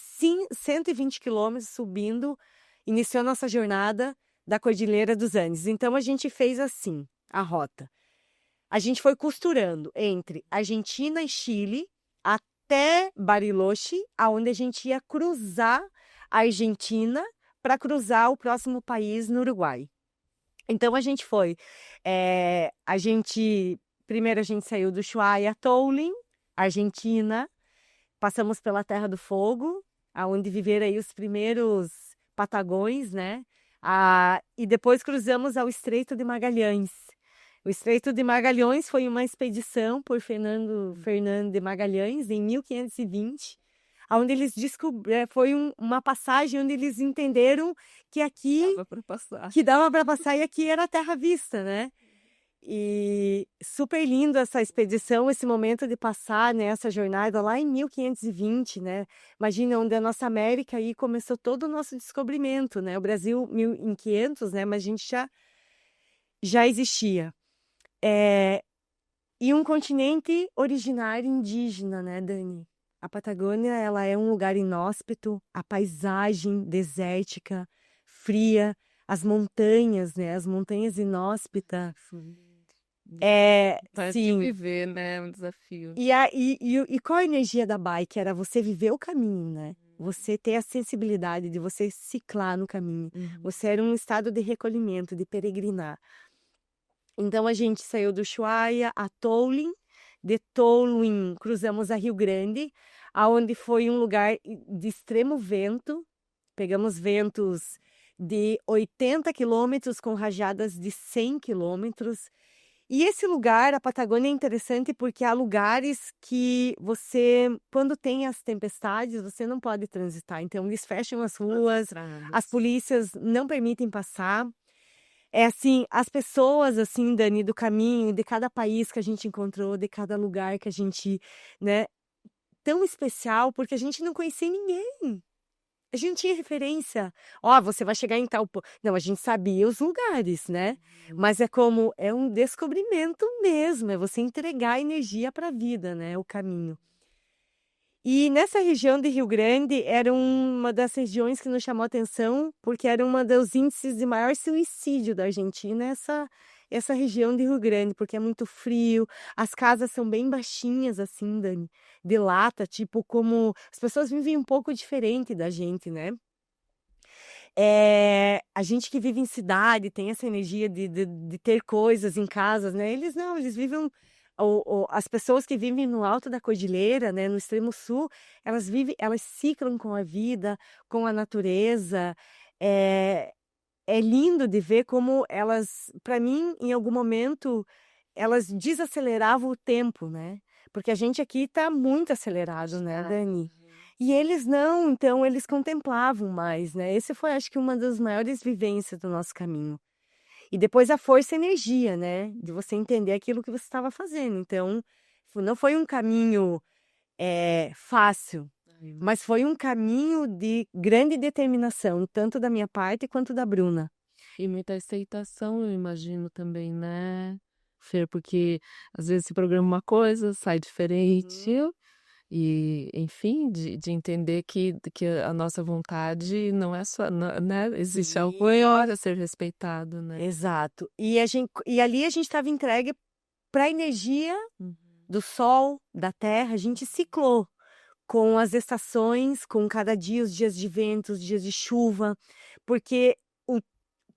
120 quilômetros subindo, iniciou nossa jornada da Cordilheira dos Andes. Então, a gente fez assim, a rota. A gente foi costurando entre Argentina e Chile até Bariloche, aonde a gente ia cruzar a Argentina para cruzar o próximo país no Uruguai. Então, a gente foi. Primeiro, a gente saiu do Ushuaia, Tolling, Argentina, passamos pela Terra do Fogo, onde viveram aí os primeiros patagões, né? E depois cruzamos ao Estreito de Magalhães. O Estreito de Magalhães foi uma expedição por Fernando de Magalhães, em 1520, onde eles descobriram, foi uma passagem onde eles entenderam que aqui dava para passar e aqui era a terra à vista, né? E super lindo essa expedição, esse momento de passar, né, essa jornada lá em 1520, né? Imagina onde a nossa América aí começou todo o nosso descobrimento, né? O Brasil 1500, né? Mas a gente já existia. E um continente originário indígena, né, Dani? A Patagônia, ela é um lugar inóspito, a paisagem desértica, fria, as montanhas, né? As montanhas inóspitas. Sim. Viver, né? É um desafio. E qual a energia da bike? Era você viver o caminho, né? Você ter a sensibilidade de você ciclar no caminho. Você era um estado de recolhimento, de peregrinar. Então, a gente saiu do Ushuaia a Tolling. De Tolling, cruzamos a Rio Grande, aonde foi um lugar de extremo vento. Pegamos ventos de 80 quilômetros com rajadas de 100 quilômetros. E esse lugar, a Patagônia, é interessante porque há lugares que você, quando tem as tempestades, você não pode transitar. Então, eles fecham as ruas, as polícias não permitem passar. Assim, as pessoas, assim, Dani, do caminho, de cada país que a gente encontrou, de cada lugar que a gente, né, tão especial, porque a gente não conhecia ninguém. A gente não tinha referência. Você vai chegar em tal... Não, a gente sabia os lugares, né? Mas é um descobrimento mesmo, é você entregar a energia para a vida, né? O caminho. E nessa região de Rio Grande, era uma das regiões que nos chamou a atenção, porque era uma dos índices de maior suicídio da Argentina, essa região de Rio Grande, porque é muito frio, as casas são bem baixinhas, assim, Dani, de lata, tipo, como as pessoas vivem um pouco diferente da gente, né? A gente que vive em cidade tem essa energia de ter coisas em casas, né? Eles não, eles vivem. As pessoas que vivem no alto da cordilheira, né, no extremo sul, elas vivem, elas ciclam com a vida, com a natureza. É, é lindo de ver como elas, para mim, em algum momento, elas desaceleravam o tempo, né? Porque a gente aqui está muito acelerado, né, Dani? E eles não, então eles contemplavam mais, né? Esse foi, acho que, uma das maiores vivências do nosso caminho. E depois a força e energia, né? De você entender aquilo que você estava fazendo. Então, não foi um caminho fácil, mas foi um caminho de grande determinação, tanto da minha parte quanto da Bruna. E muita aceitação, eu imagino também, né, Fer? Porque às vezes se programa uma coisa, sai diferente. E, enfim, de entender que a nossa vontade não é só, né? Existe algo maior a ser respeitado, né? Exato. E ali a gente estava entregue para a energia do sol, da terra, a gente ciclou com as estações, com cada dia, os dias de vento, os dias de chuva, porque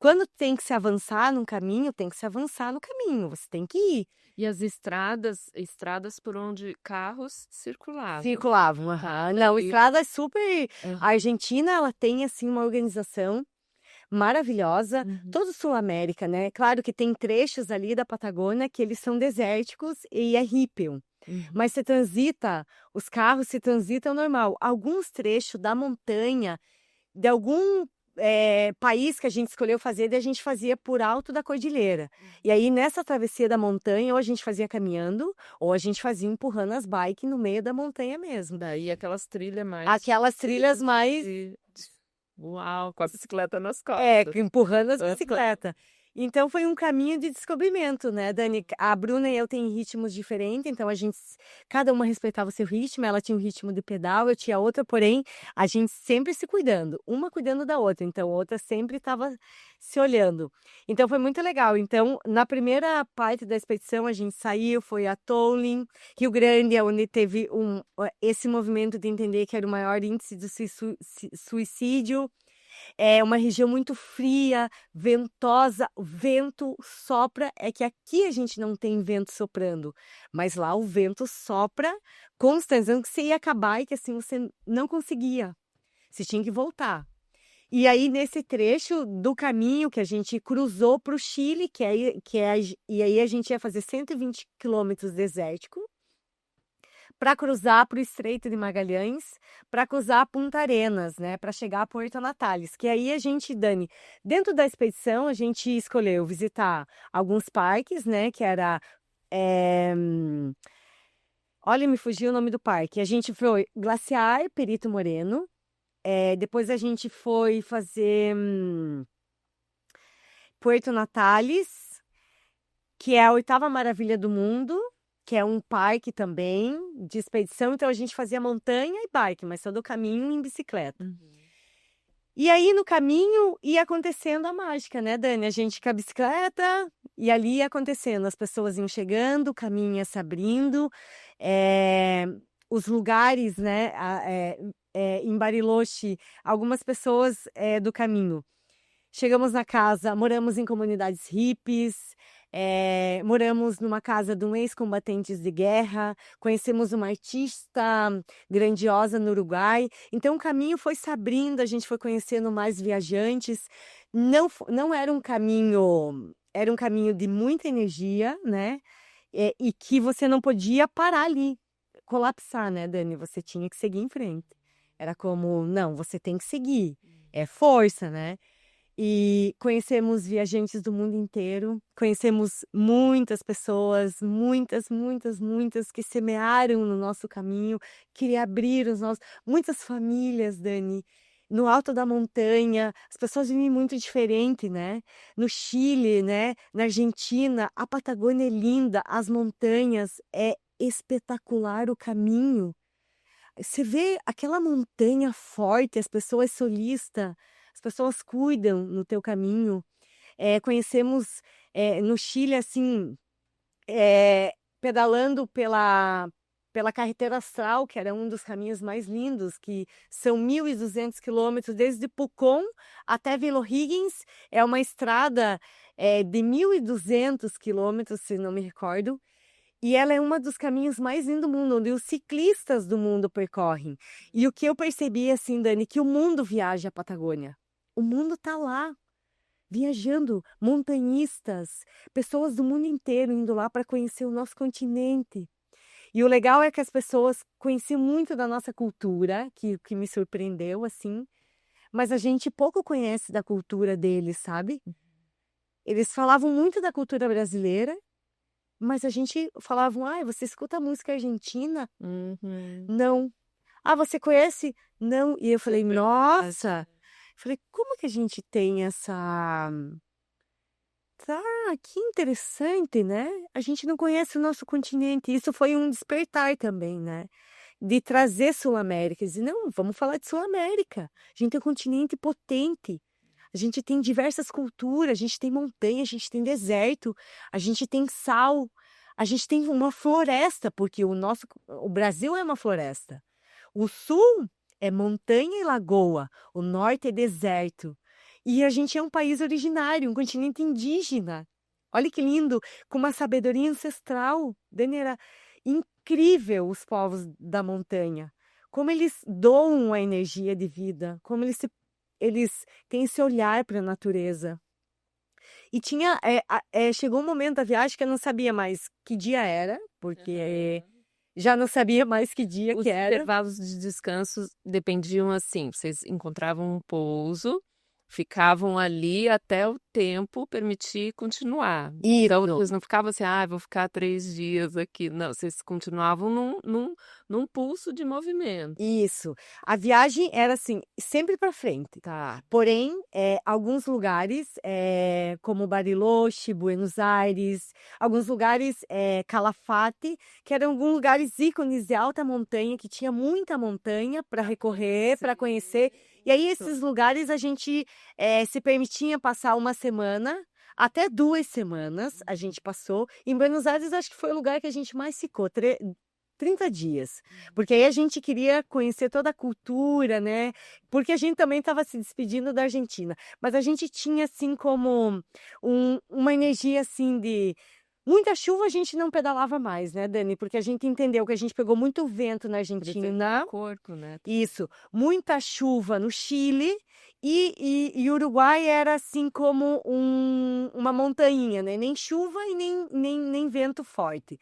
quando tem que se avançar num caminho, tem que se avançar no caminho, você tem que ir. E as estradas por onde carros circulavam. Circulavam, Não, estrada é super... A Argentina, ela tem, assim, uma organização maravilhosa, todo Sul-América, né? Claro que tem trechos ali da Patagônia que eles são desérticos e é rípio. Mas você transita, os carros se transitam normal. Alguns trechos da montanha, de algum país que a gente escolheu fazer, a gente fazia por alto da cordilheira. E aí, nessa travessia da montanha, ou a gente fazia caminhando, ou a gente fazia empurrando as bikes no meio da montanha mesmo. Daí aquelas trilhas mais... Aquelas trilhas mais... Uau, com a bicicleta nas costas. Empurrando as bicicletas. Então foi um caminho de descobrimento, né, Dani? A Bruna e eu tem ritmos diferentes, então cada uma respeitava o seu ritmo, ela tinha um ritmo de pedal, eu tinha outra, porém, a gente sempre se cuidando, uma cuidando da outra, então a outra sempre estava se olhando. Então foi muito legal. Então, na primeira parte da expedição, a gente saiu, foi a Tolling, Rio Grande, onde teve esse movimento de entender que era o maior índice de suicídio. É uma região muito fria, ventosa, o vento sopra, é que aqui a gente não tem vento soprando, mas lá o vento sopra constante, que você ia acabar e que assim você não conseguia, você tinha que voltar. E aí nesse trecho do caminho que a gente cruzou para o Chile, e aí a gente ia fazer 120 quilômetros desértico, para cruzar para o Estreito de Magalhães, para cruzar Punta Arenas, né, para chegar a Puerto Natales. Que aí a gente, Dani, dentro da expedição, a gente escolheu visitar alguns parques, né, que era... Olha, me fugiu o nome do parque. A gente foi Glaciar Perito Moreno, depois a gente foi fazer Puerto Natales, que é a 8ª maravilha do mundo, que é um parque também de expedição. Então a gente fazia montanha e bike, mas todo o caminho em bicicleta. E aí no caminho ia acontecendo a mágica, né, Dani? A gente com a bicicleta e ali ia acontecendo. As pessoas iam chegando, o caminho ia se abrindo, os lugares, né, em Bariloche, algumas pessoas do caminho. Chegamos na casa, moramos em comunidades hippies, moramos numa casa de um ex-combatentes de guerra, conhecemos uma artista grandiosa no Uruguai. Então o caminho foi se abrindo, a gente foi conhecendo mais viajantes. Não era um caminho, era um caminho de muita energia, né? E que você não podia parar ali, colapsar, né, Dani? Você tinha que seguir em frente. Era como, não, você tem que seguir. É força, né? E conhecemos viajantes do mundo inteiro, conhecemos muitas pessoas, muitas, muitas, muitas que semearam no nosso caminho, que abriram muitas famílias, Dani, no alto da montanha, as pessoas vivem muito diferente, né? No Chile, né? Na Argentina, a Patagônia é linda, as montanhas, é espetacular o caminho. Você vê aquela montanha forte, as pessoas solistas, as pessoas cuidam no teu caminho. Conhecemos no Chile, assim, pedalando pela Carretera Austral, que era um dos caminhos mais lindos, que são 1.200 quilômetros, desde Pucón até Vila Higgins. É uma estrada de 1.200 quilômetros, se não me recordo. E ela é um dos caminhos mais lindos do mundo, onde os ciclistas do mundo percorrem. E o que eu percebi, assim, Dani, que o mundo viaja à Patagônia. O mundo está lá, viajando, montanhistas, pessoas do mundo inteiro indo lá para conhecer o nosso continente. E o legal é que as pessoas conheciam muito da nossa cultura, que me surpreendeu, assim, mas a gente pouco conhece da cultura deles, sabe? Eles falavam muito da cultura brasileira, mas a gente falavam, você escuta música argentina? Uhum. Não. Você conhece? Não. E eu falei, nossa! Falei, como que a gente tem essa... Tá, que interessante, né? A gente não conhece o nosso continente. Isso foi um despertar também, né? De trazer Sul-América. Dizer, não, vamos falar de Sul-América. A gente é um continente potente. A gente tem diversas culturas, a gente tem montanha, a gente tem deserto, a gente tem sal, a gente tem uma floresta, porque o Brasil é uma floresta. O sul é montanha e lagoa, o norte é deserto. E a gente é um país originário, um continente indígena. Olha que lindo, com uma sabedoria ancestral. Dani, era incrível os povos da montanha. Como eles doam a energia de vida, como eles têm esse olhar para a natureza. E chegou um momento da viagem que eu não sabia mais que dia era, porque já não sabia mais que dia Os que era. intervalos de descanso dependiam assim, vocês encontravam um pouso, ficavam ali até o tempo permitir continuar. Então, Isso. vocês não ficavam assim, vou ficar 3 dias aqui. Não, vocês continuavam num pulso de movimento. Isso. A viagem era assim, sempre para frente. Tá. Porém, alguns lugares, como Bariloche, Buenos Aires, alguns lugares, Calafate, que eram alguns lugares ícones de alta montanha, que tinha muita montanha para recorrer, para conhecer. E aí, esses lugares, a gente se permitia passar uma semana, até 2 semanas a gente passou. Em Buenos Aires, acho que foi o lugar que a gente mais ficou, 30 dias. Porque aí a gente queria conhecer toda a cultura, né? Porque a gente também estava se despedindo da Argentina. Mas a gente tinha, assim, como uma energia, assim, de... Muita chuva a gente não pedalava mais, né, Dani? Porque a gente entendeu que a gente pegou muito vento na Argentina. Corpo, né? Isso. Muita chuva no Chile. E Uruguai era, assim, como uma montanha, né? Nem chuva e nem vento forte.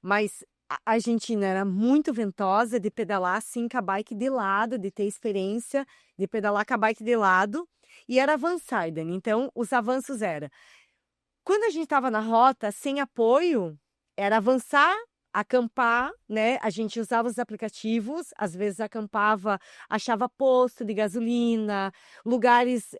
Mas a Argentina era muito ventosa, de pedalar assim com a bike de lado, de ter experiência de pedalar com a bike de lado, e era avançar, Dani. Então, os avanços era, quando a gente estava na rota, sem apoio, era avançar, acampar, né? A gente usava os aplicativos, às vezes acampava, achava posto de gasolina, lugares,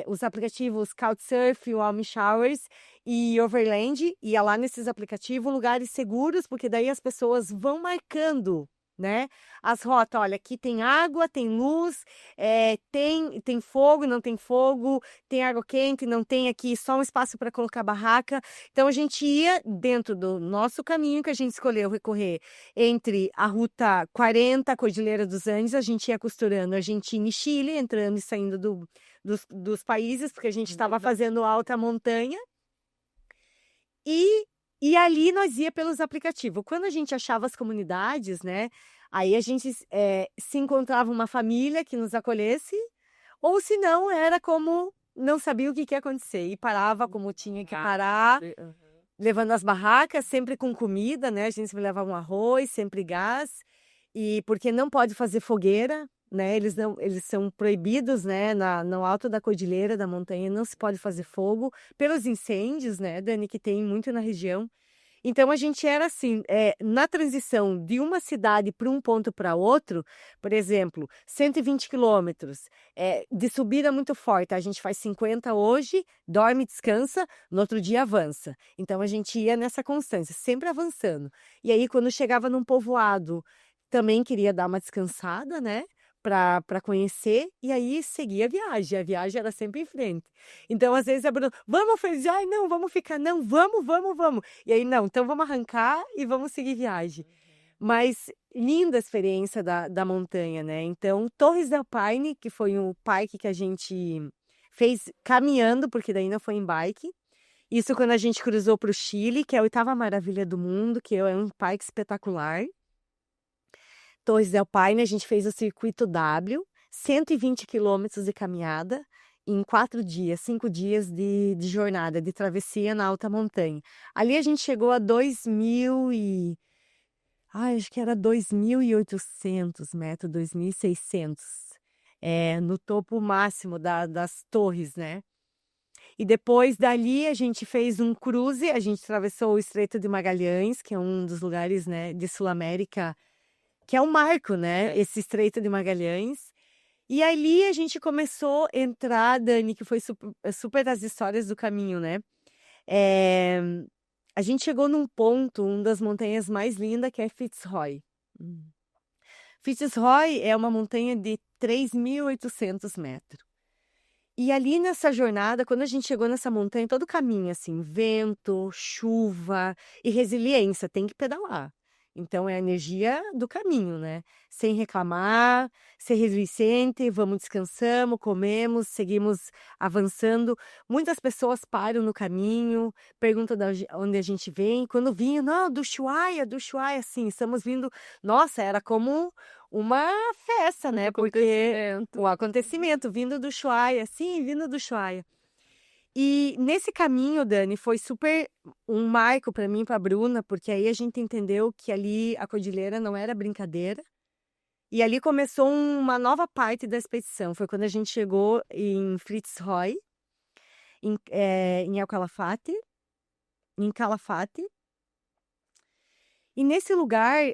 os aplicativos Couchsurfing, Warm Showers e Overland, ia lá nesses aplicativos, lugares seguros, porque daí as pessoas vão marcando, né? As rotas, olha, aqui tem água, tem luz, tem fogo, não tem fogo, tem água quente, não tem, aqui só um espaço para colocar barraca. Então a gente ia dentro do nosso caminho que a gente escolheu recorrer entre a Ruta 40, a Cordilheira dos Andes, a gente ia costurando Argentina e Chile, entrando e saindo dos países, porque a gente estava fazendo alta montanha. E ali nós ia pelos aplicativos. Quando a gente achava as comunidades, né? Aí a gente se encontrava uma família que nos acolhesse, ou se não, era como não sabia o que ia acontecer. E parava como tinha que parar, levando as barracas, sempre com comida, né? A gente sempre levava um arroz, sempre gás. E porque não pode fazer fogueira, né? Eles são proibidos, né? No alto da cordilheira, da montanha, não se pode fazer fogo pelos incêndios, né, Dani, que tem muito na região. Então a gente era assim, na transição de uma cidade para um ponto para outro, por exemplo, 120 quilômetros, de subida muito forte, a gente faz 50 hoje, dorme, descansa, no outro dia avança. Então a gente ia nessa constância, sempre avançando. E aí quando chegava num povoado, também queria dar uma descansada, né? para conhecer, e aí seguia a viagem era sempre em frente. Então, às vezes, a Bruna, vamos, Feliz, ai, não, vamos ficar, não, vamos. E aí, não, então vamos arrancar e vamos seguir viagem. Mas linda a experiência da montanha, né? Então, Torres del Paine, que foi um parque que a gente fez caminhando, porque daí não foi em bike. Isso quando a gente cruzou para o Chile, que é a 8ª maravilha do mundo, que é um parque espetacular. Torres del Paine, a gente fez o circuito W, 120 quilômetros de caminhada em 4 dias, 5 dias de jornada, de travessia na alta montanha. Ali a gente chegou a 2.000 e... acho que era 2.800 metros, 2.600, no topo máximo das torres, né? E depois dali a gente fez um cruze, a gente atravessou o Estreito de Magalhães, que é um dos lugares, né, de Sul-América, que é um marco, né, esse Estreito de Magalhães. E ali a gente começou a entrar, Dani, que foi super das histórias do caminho, né? A gente chegou num ponto, uma das montanhas mais lindas, que é Fitzroy. Fitzroy é uma montanha de 3.800 metros. E ali nessa jornada, quando a gente chegou nessa montanha, todo o caminho, assim, vento, chuva e resiliência, tem que pedalar. Então, é a energia do caminho, né? Sem reclamar, ser resiliente, vamos, descansamos, comemos, seguimos avançando. Muitas pessoas param no caminho, perguntam onde a gente vem. Quando vinha, não, do Ushuaia, assim, estamos vindo. Nossa, era como uma festa, né? Porque um acontecimento vindo do Ushuaia, sim, vindo do Ushuaia. E nesse caminho, Dani, foi super um marco para mim e para a Bruna, porque aí a gente entendeu que ali a cordilheira não era brincadeira. E ali começou uma nova parte da expedição. Foi quando a gente chegou em Fitzroy, em El Calafate, em Calafate. E nesse lugar,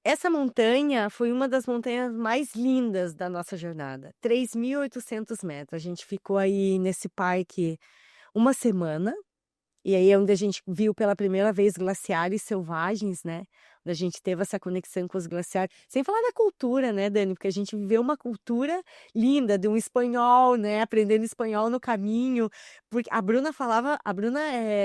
essa montanha foi uma das montanhas mais lindas da nossa jornada. 3.800 metros. A gente ficou aí nesse parque uma semana. E aí é onde a gente viu pela primeira vez glaciares selvagens, né? Onde a gente teve essa conexão com os glaciares. Sem falar da cultura, né, Dani? Porque a gente viveu uma cultura linda de um espanhol, né? Aprendendo espanhol no caminho. Porque a Bruna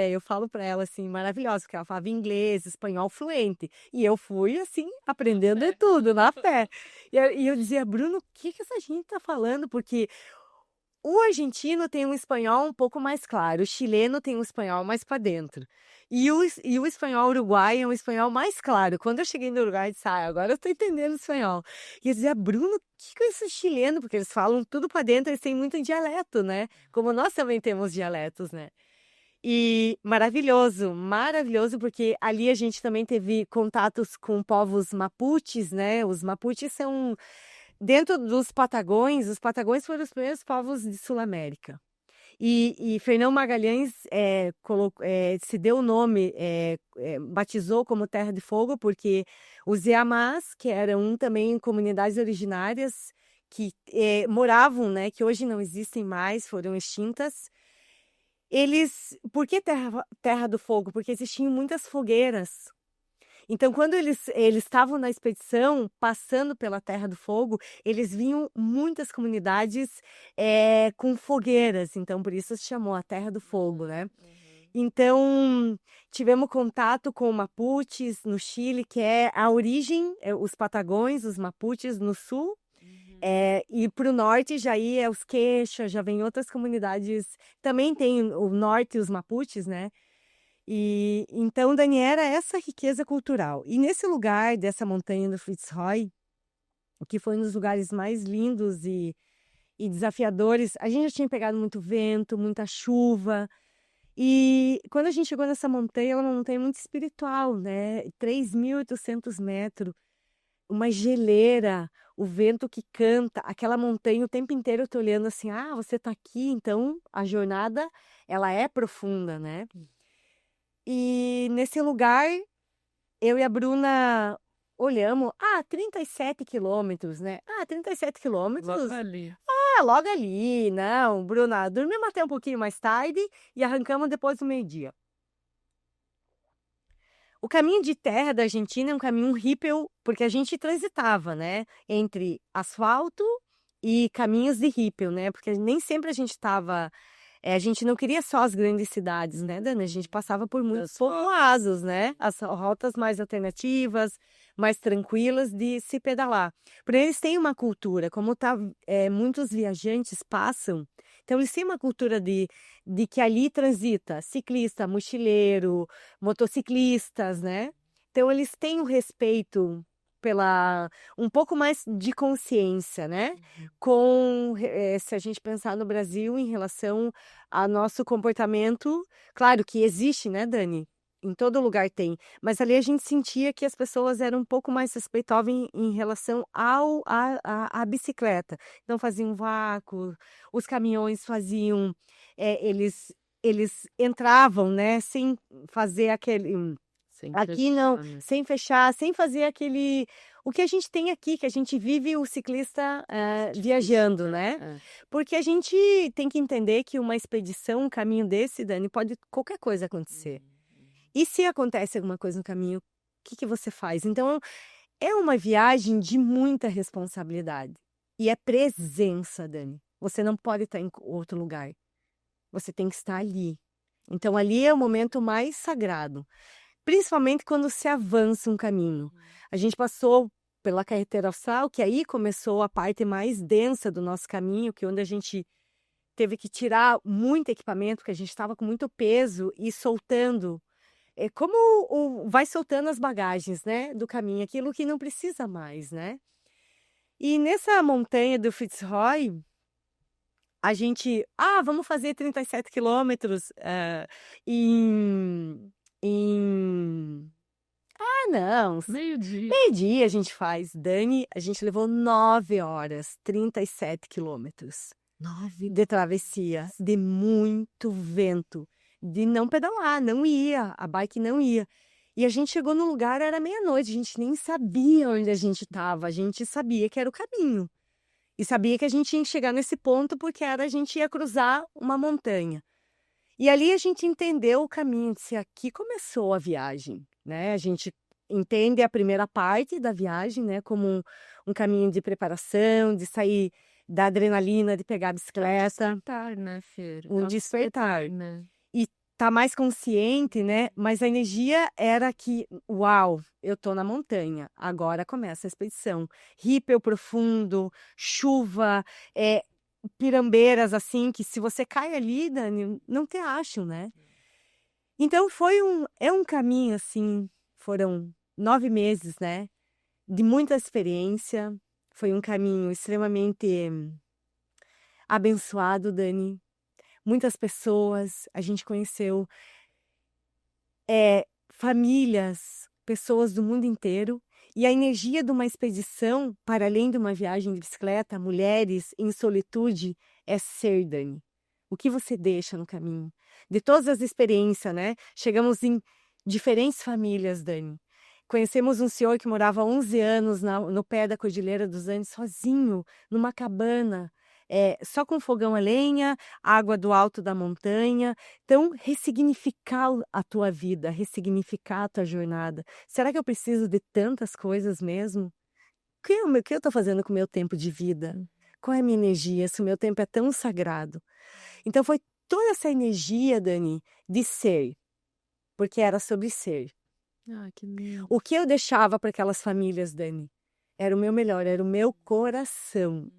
eu falo para ela assim, maravilhosa, porque ela falava inglês, espanhol fluente. E eu fui, assim, aprendendo de tudo, na fé. E eu dizia, Bruno, o que essa gente tá falando? Porque o argentino tem um espanhol um pouco mais claro, o chileno tem um espanhol mais para dentro. E o espanhol uruguai é um espanhol mais claro. Quando eu cheguei no Uruguai, eu disse, agora eu estou entendendo o espanhol. E eu dizia, Bruno, o que é esse chileno? Porque eles falam tudo para dentro, eles têm muito dialeto, né? Como nós também temos dialetos, né? E maravilhoso, porque ali a gente também teve contatos com povos mapuches, né? Os mapuches são... Dentro dos Patagões, os Patagões foram os primeiros povos de Sul-América. E Fernão Magalhães se deu o nome, batizou como Terra de Fogo, porque os Iamás, que eram também comunidades originárias que moravam, né, que hoje não existem mais, foram extintas. Por que Terra do Fogo? Porque existiam muitas fogueiras. Então, quando eles estavam na expedição, passando pela Terra do Fogo, eles viam muitas comunidades com fogueiras. Então, por isso se chamou a Terra do Fogo, né? Então, tivemos contato com Mapuches no Chile, que é a origem, os Patagões, os Mapuches no sul. E para o norte já ia os Quechua, já vem outras comunidades. Também tem o norte, os Mapuches, né? E então, Dani, era essa riqueza cultural. E nesse lugar dessa montanha do Fitzroy, que foi um dos lugares mais lindos e desafiadores, a gente já tinha pegado muito vento, muita chuva. E quando a gente chegou nessa montanha, ela é uma montanha muito espiritual, né? 3.800 metros, uma geleira, o vento que canta, aquela montanha o tempo inteiro eu tô olhando assim, você tá aqui, então a jornada, ela é profunda, né? E nesse lugar, eu e a Bruna olhamos, 37 quilômetros, né? 37 quilômetros. Logo ali. Logo ali, não, Bruna, dormimos até um pouquinho mais tarde e arrancamos depois do meio-dia. O caminho de terra da Argentina é um caminho ripple, porque a gente transitava, né, entre asfalto e caminhos de ripple, né, porque nem sempre a gente estava... a gente não queria só as grandes cidades, né, Dana? A gente passava por muitos povoados, né? As rotas mais alternativas, mais tranquilas de se pedalar. Porém, eles têm uma cultura, como muitos viajantes passam, então eles têm uma cultura de que ali transita ciclista, mochileiro, motociclistas, né? Então eles têm um respeito um pouco mais de consciência, né? Se a gente pensar no Brasil em relação ao nosso comportamento, claro que existe, né, Dani? Em todo lugar tem, mas ali a gente sentia que as pessoas eram um pouco mais respeitosas em relação à bicicleta. Então faziam vácuo, os caminhões faziam, eles entravam, né, sem fazer aquele... Aqui não, sem fechar, sem fazer aquele... O que a gente tem aqui, que a gente vive o ciclista viajando, né? Porque a gente tem que entender que uma expedição, um caminho desse, Dani, pode qualquer coisa acontecer. E se acontece alguma coisa no caminho, o que você faz? Então, é uma viagem de muita responsabilidade. E é presença, Dani. Você não pode estar em outro lugar. Você tem que estar ali. Então, ali é o momento mais sagrado. Principalmente quando se avança um caminho. A gente passou pela Carretera Austral, que aí começou a parte mais densa do nosso caminho, que é onde a gente teve que tirar muito equipamento, porque a gente estava com muito peso e soltando. É como vai soltando as bagagens, né, do caminho, aquilo que não precisa mais, né? E nessa montanha do Fitzroy, a gente... vamos fazer 37 quilômetros não. Meio-dia. Meio-dia a gente faz. Dani, a gente levou 9 horas, 37 quilômetros. 9 de travessia, de muito vento, de não pedalar, não ia, a bike não ia. E a gente chegou no lugar, era meia-noite, a gente nem sabia onde a gente estava, a gente sabia que era o caminho. E sabia que a gente ia chegar nesse ponto porque a gente ia cruzar uma montanha. E ali a gente entendeu o caminho, disse, aqui começou a viagem, né? A gente entende a primeira parte da viagem, né? Como um caminho de preparação, de sair da adrenalina, de pegar a bicicleta. Despertar, né, Fer? Um despertar. Né? E tá mais consciente, né? Mas a energia era que, uau, eu tô na montanha, agora começa a expedição. Ripple profundo, chuva, pirambeiras assim, que se você cai ali, Dani, não te acham, né? Então é um caminho assim, foram 9 meses, né? De muita experiência, foi um caminho extremamente abençoado, Dani. Muitas pessoas, a gente conheceu famílias, pessoas do mundo inteiro. E a energia de uma expedição, para além de uma viagem de bicicleta, mulheres em solitude, é ser, Dani. O que você deixa no caminho? De todas as experiências, né? Chegamos em diferentes famílias, Dani. Conhecemos um senhor que morava há 11 anos no pé da Cordilheira dos Andes, sozinho, numa cabana, só com fogão a lenha, água do alto da montanha. Então, ressignificar a tua vida, ressignificar a tua jornada. Será que eu preciso de tantas coisas mesmo? O que eu estou fazendo com o meu tempo de vida? Qual é a minha energia, se o meu tempo é tão sagrado? Então, foi toda essa energia, Dani, de ser, porque era sobre ser. Que lindo. O que eu deixava para aquelas famílias, Dani, era o meu melhor, era o meu coração.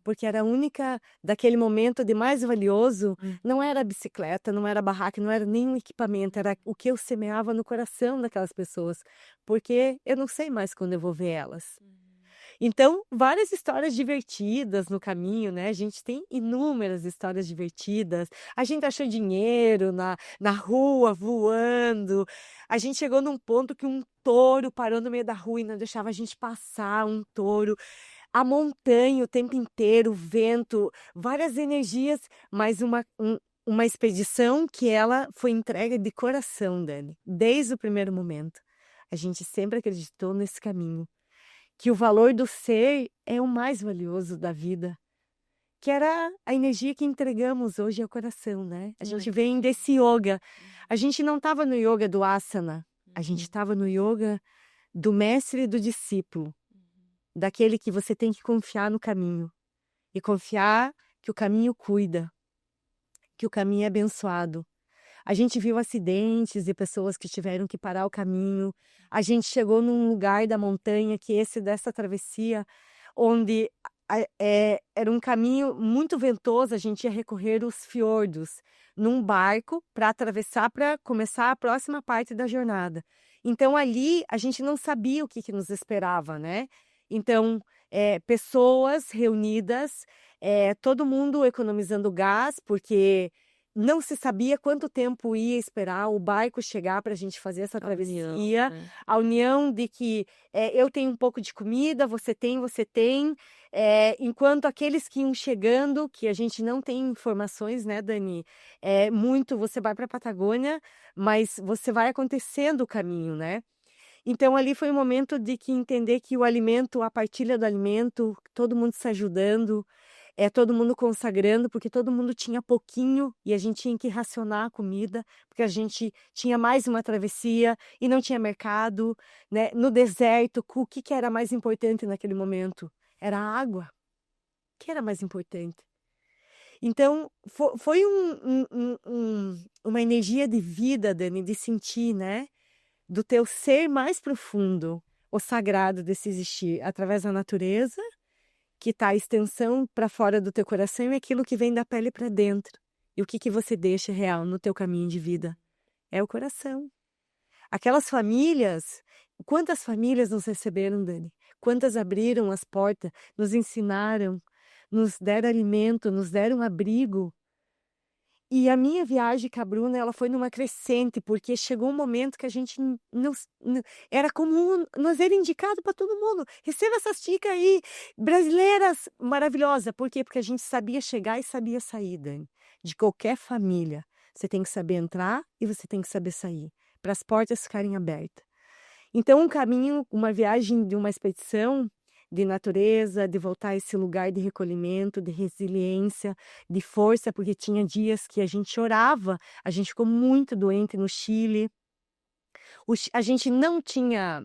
Porque era a única, daquele momento de mais valioso, não era a bicicleta, não era a barraca, não era nenhum equipamento, era o que eu semeava no coração daquelas pessoas, porque eu não sei mais quando eu vou ver elas. Então, várias histórias divertidas no caminho, né? A gente tem inúmeras histórias divertidas. A gente achou dinheiro na rua, voando. A gente chegou num ponto que um touro parou no meio da rua e não deixava a gente passar, um touro. A montanha o tempo inteiro, o vento, várias energias, mas uma expedição que ela foi entregue de coração, Dani, desde o primeiro momento. A gente sempre acreditou nesse caminho, que o valor do ser é o mais valioso da vida, que era a energia que entregamos hoje ao coração, né? A gente vem desse yoga. A gente não estava no yoga do asana, A gente estava no yoga do mestre e do discípulo, daquele que você tem que confiar no caminho e confiar que o caminho cuida, que o caminho é abençoado. A gente viu acidentes de pessoas que tiveram que parar o caminho. A gente chegou num lugar da montanha, que dessa travessia, onde era um caminho muito ventoso, a gente ia recorrer os fiordos num barco para atravessar, para começar a próxima parte da jornada. Então ali a gente não sabia o que nos esperava, né? Então, pessoas reunidas, todo mundo economizando gás, porque não se sabia quanto tempo ia esperar o barco chegar para a gente fazer essa travessia. A união de que eu tenho um pouco de comida, você tem. Enquanto aqueles que iam chegando, que a gente não tem informações, né, Dani? Muito, você vai para a Patagônia, mas você vai acontecendo o caminho, né? Então, ali foi um momento de que entender que o alimento, a partilha do alimento, todo mundo se ajudando, todo mundo consagrando, porque todo mundo tinha pouquinho e a gente tinha que racionar a comida, porque a gente tinha mais uma travessia e não tinha mercado, né? No deserto, o que era mais importante naquele momento? Era a água. O que era mais importante? Então, foi uma energia de vida, Dani, de sentir, né? Do teu ser mais profundo, o sagrado desse existir, através da natureza, que está a extensão para fora do teu coração e aquilo que vem da pele para dentro. E o que você deixa real no teu caminho de vida? É o coração. Aquelas famílias, quantas famílias nos receberam, Dani? Quantas abriram as portas, nos ensinaram, nos deram alimento, nos deram abrigo. E a minha viagem com a Bruna, ela foi numa crescente, porque chegou um momento que a gente era comum nós era indicado para todo mundo. Receba essas chicas aí, brasileiras, maravilhosa. Por quê? Porque a gente sabia chegar e sabia sair, Dani. De qualquer família. Você tem que saber entrar e você tem que saber sair, para as portas ficarem abertas. Então, um caminho, uma viagem de uma expedição de natureza, de voltar a esse lugar de recolhimento, de resiliência, de força, porque tinha dias que a gente chorava, a gente ficou muito doente no Chile. A gente não tinha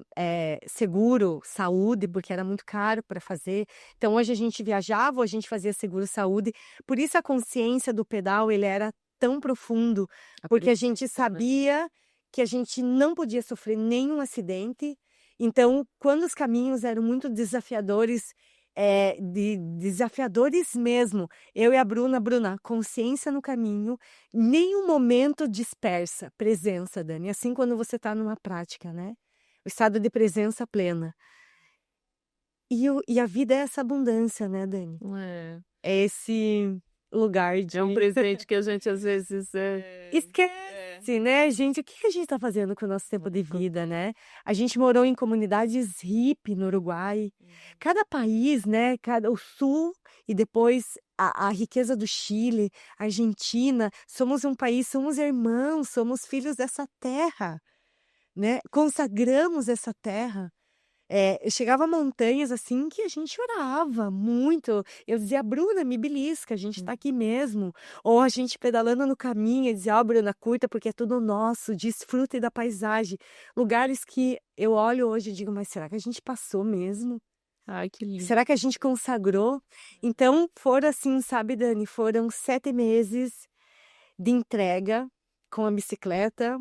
seguro saúde, porque era muito caro para fazer. Então, hoje a gente viajava, ou a gente fazia seguro saúde. Por isso a consciência do pedal, ele era tão profundo, porque a gente sabia que a gente não podia sofrer nenhum acidente. Então, quando os caminhos eram muito desafiadores, desafiadores mesmo, eu e a Bruna, consciência no caminho, nenhum momento dispersa, presença, Dani, assim quando você está numa prática, né? O estado de presença plena. E a vida é essa abundância, né, Dani? É esse lugar de... É um presente que a gente às vezes esquece, né, gente? O que a gente está fazendo com o nosso tempo de vida, né? A gente morou em comunidades hippie no Uruguai. Cada país, né? O Sul e depois a riqueza do Chile, Argentina. Somos um país, somos irmãos, somos filhos dessa terra, né? Consagramos essa terra. Eu chegava a montanhas assim que a gente chorava muito. Eu dizia, Bruna, me belisca, a gente está aqui mesmo. Ou a gente pedalando no caminho, eu dizia, Bruna, curta porque é tudo nosso, desfrute da paisagem. Lugares que eu olho hoje e digo, mas será que a gente passou mesmo? Ai, que lindo. Será que a gente consagrou? Então, foram assim, sabe, Dani? Foram 7 meses de entrega com a bicicleta,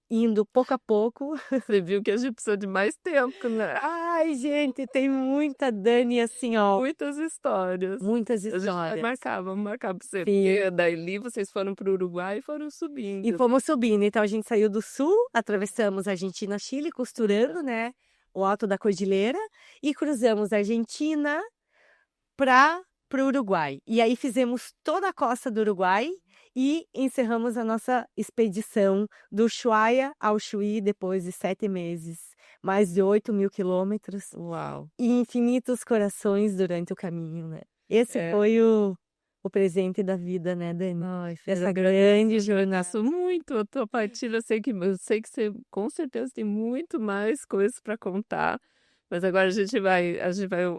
indo pouco a pouco. Você viu que a gente precisou de mais tempo, né? Ai, gente, tem muita Dani assim, ó. Muitas histórias. Muitas A gente vai histórias. vamos marcar pra você. Sim. Porque daí vocês foram pro Uruguai e foram subindo. E fomos subindo. Então a gente saiu do sul, atravessamos Argentina, Chile, costurando, né? O alto da cordilheira. E cruzamos a Argentina para o Uruguai. E aí fizemos toda a costa do Uruguai. E encerramos a nossa expedição do Ushuaia ao Chuí depois de 7 meses. Mais de 8.000 quilômetros. Uau! E infinitos corações durante o caminho, né? Esse foi o presente da vida, né, Dani? Ai, essa grande jornada. Gosto muito a tua partilha. Eu sei que você com certeza tem muito mais coisas para contar. Mas agora a gente vai,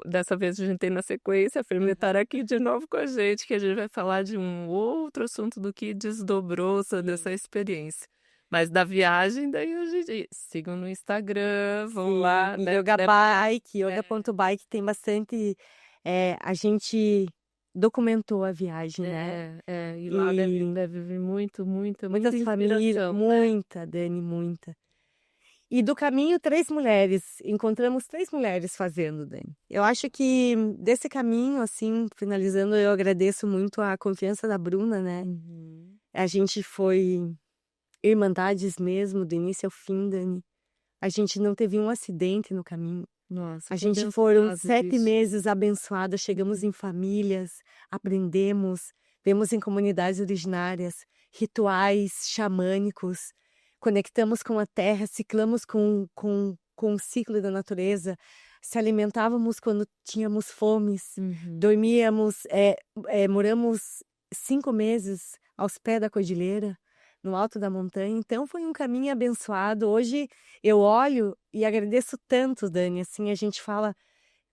dessa vez a gente tem na sequência, a Fernanda estar aqui de novo com a gente, que a gente vai falar de um outro assunto do que desdobrou dessa experiência. Mas da viagem, daí sigam no Instagram, vão lá, né? Yoga Bike, yoga.bike tem bastante. A gente documentou a viagem, né? E lá deve vir muita Muitas famílias, inspiração. muita, Dani, muita. E do caminho, 3 mulheres. Encontramos 3 mulheres fazendo, Dani. Eu acho que desse caminho, assim, finalizando, eu agradeço muito a confiança da Bruna, né? A gente foi irmandades mesmo, do início ao fim, Dani. A gente não teve um acidente no caminho. Nossa, A que gente foram abençoado 7 isso. meses abençoadas, chegamos em famílias, aprendemos, vemos em comunidades originárias, rituais xamânicos, conectamos com a terra, ciclamos com o ciclo da natureza, se alimentávamos quando tínhamos fomes, dormíamos, moramos 5 meses aos pés da cordilheira, no alto da montanha, então foi um caminho abençoado. Hoje eu olho e agradeço tanto, Dani, assim, a gente fala,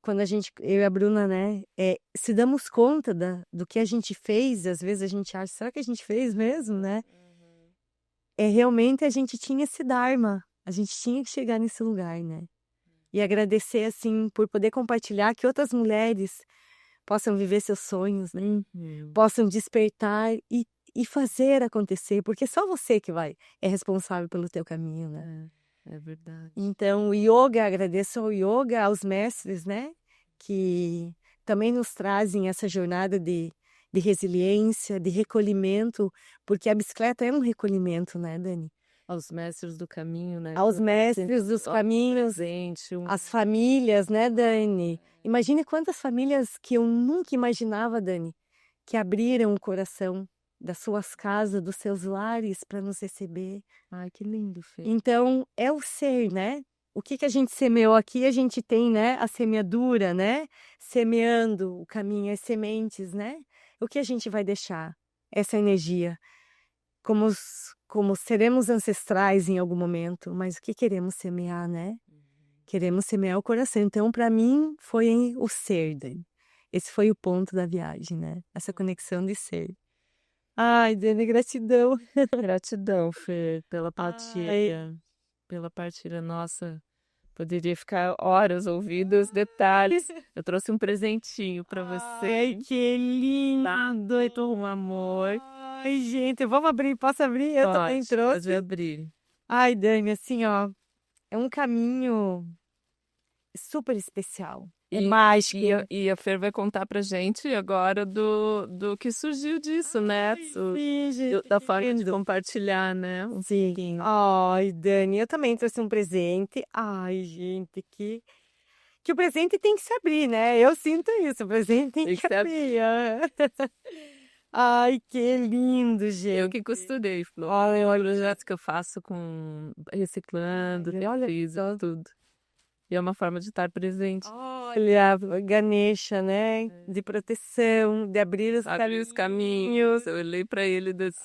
quando eu e a Bruna, né, se damos conta do que a gente fez, às vezes a gente acha, será que a gente fez mesmo, né? Realmente a gente tinha esse dharma, a gente tinha que chegar nesse lugar, né? E agradecer, assim, por poder compartilhar, que outras mulheres possam viver seus sonhos, né? Possam despertar e fazer acontecer, porque só você que é responsável pelo teu caminho, né? É verdade. Então, o yoga, agradeço ao yoga, aos mestres, né? Que também nos trazem essa jornada de resiliência, de recolhimento, porque a bicicleta é um recolhimento, né, Dani? Aos mestres do caminho, né? Aos mestres dos caminhos, as famílias, né, Dani? Imagine quantas famílias que eu nunca imaginava, Dani, que abriram o coração das suas casas, dos seus lares para nos receber. Ai, que lindo, Fê. Então, é o ser, né? O que a gente semeou aqui, a gente tem, né? A semeadura, né? Semeando o caminho, as sementes, né? O que a gente vai deixar? Essa energia. Como seremos ancestrais em algum momento, mas o que queremos semear, né? Queremos semear o coração. Então, para mim, foi o ser, Dani. Esse foi o ponto da viagem, né? Essa conexão de ser. Ai, Dani, gratidão. Gratidão, Fê, pela partilha. Pela partilha, nossa. Poderia ficar horas ouvindo os detalhes. Eu trouxe um presentinho para você. Ai, que lindo! Um amor. Ai, gente, vamos abrir? Posso abrir? Eu também trouxe. Pode abrir. Ai, Dani, assim, ó, é um caminho super especial. É mágico. E a Fer vai contar pra gente agora do que surgiu disso, né? Sim, gente, Da forma de compartilhar, né? Sim. Ai, Dani, eu também trouxe um presente. Ai, gente, que o presente tem que se abrir, né? Eu sinto isso, o presente tem que abrir. Ai, que lindo, gente. Eu que costurei, Flor. Olha o projeto que eu faço com reciclando, olha tudo. E é uma forma de estar presente. Olha, Ganesha, né? De proteção, de abrir os caminhos. Eu olhei pra ele desse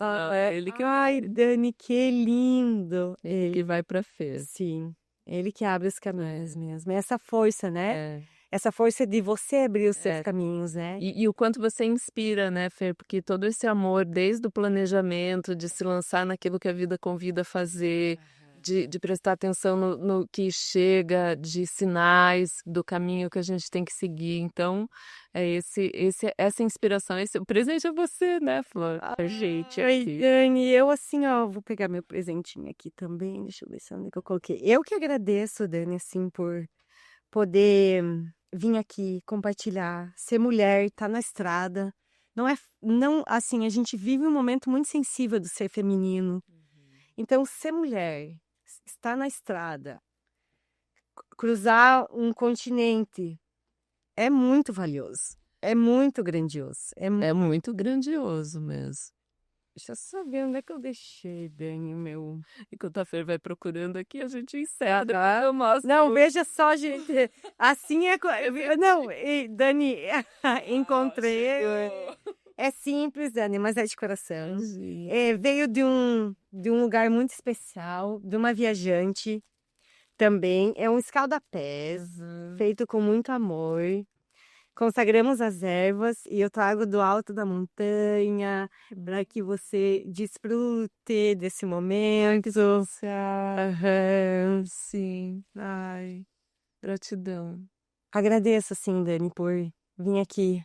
ele que Ai, Dani, que lindo. Ele que vai pra Fer. Sim, ele que abre os caminhos mesmo. Essa força, né? Essa força de você abrir os seus caminhos, né? E o quanto você inspira, né, Fer? Porque todo esse amor, desde o planejamento, de se lançar naquilo que a vida convida a fazer, de prestar atenção no que chega, de sinais do caminho que a gente tem que seguir. Então, essa inspiração, o presente é você, né, Flor? A gente aqui. Dani, eu assim, ó, vou pegar meu presentinho aqui também, deixa eu ver se onde é que eu coloquei. Eu que agradeço, Dani, assim, por poder vir aqui compartilhar, ser mulher, estar na estrada. Não, assim, a gente vive um momento muito sensível do ser feminino. Então, ser mulher, estar na estrada, cruzar um continente, é muito valioso, é muito grandioso. É muito grandioso mesmo. Deixa eu saber onde é que eu deixei, Dani, meu... Enquanto a Fer vai procurando aqui, a gente encerra. Depois eu mostro. Não, veja só, gente, assim é... Não, Dani, encontrei... É simples, Dani, mas é de coração. Veio de um lugar muito especial, de uma viajante também. É um escaldapés, feito com muito amor, consagramos as ervas e eu trago do alto da montanha para que você desfrute desse momento. Aham. Sim. Ai, gratidão. Agradeço, assim, Dani, por vir aqui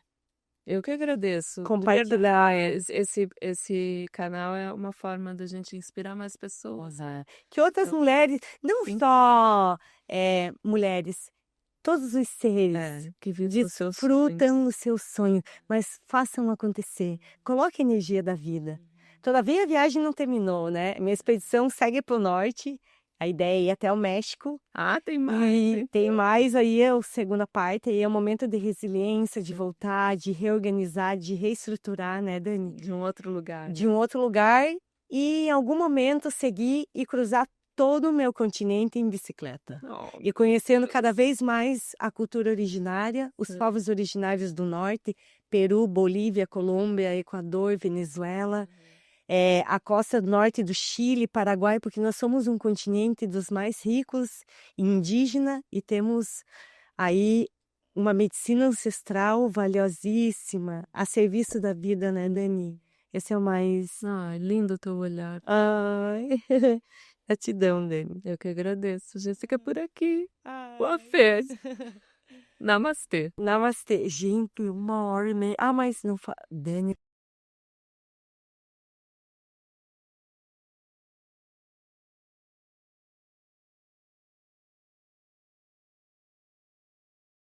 Eu que agradeço. De compartilhar. verdade. Esse canal é uma forma da gente inspirar mais pessoas. Que outras Então, mulheres, não sim. só mulheres, todos os seres Que vivem os seus sonhos. desfrutam os seus sonhos, mas façam acontecer. Coloque a energia da vida. Todavia a viagem não terminou, né? Minha expedição segue para o norte. A ideia é ir até o México. Ah, tem mais. E tem mais aí, é a segunda parte, aí é o momento de resiliência, de voltar, de reorganizar, de reestruturar, né, Dani? De um outro lugar. De um outro lugar e em algum momento seguir e cruzar todo o meu continente em bicicleta. Oh, E conhecendo cada vez mais a cultura originária, os Sim. povos originários do norte, Peru, Bolívia, Colômbia, Equador, Venezuela, a costa norte do Chile, Paraguai, porque nós somos um continente dos mais ricos, indígena, e temos aí uma medicina ancestral valiosíssima, a serviço da vida, né, Dani? Esse é o mais... Ai, lindo o teu olhar. Ai, gratidão, Dani. Eu que agradeço. Jéssica por aqui. Boa Ai. fé. Namastê. Namastê. Gente, 1 hora e meia. Ah, mas não... Dani...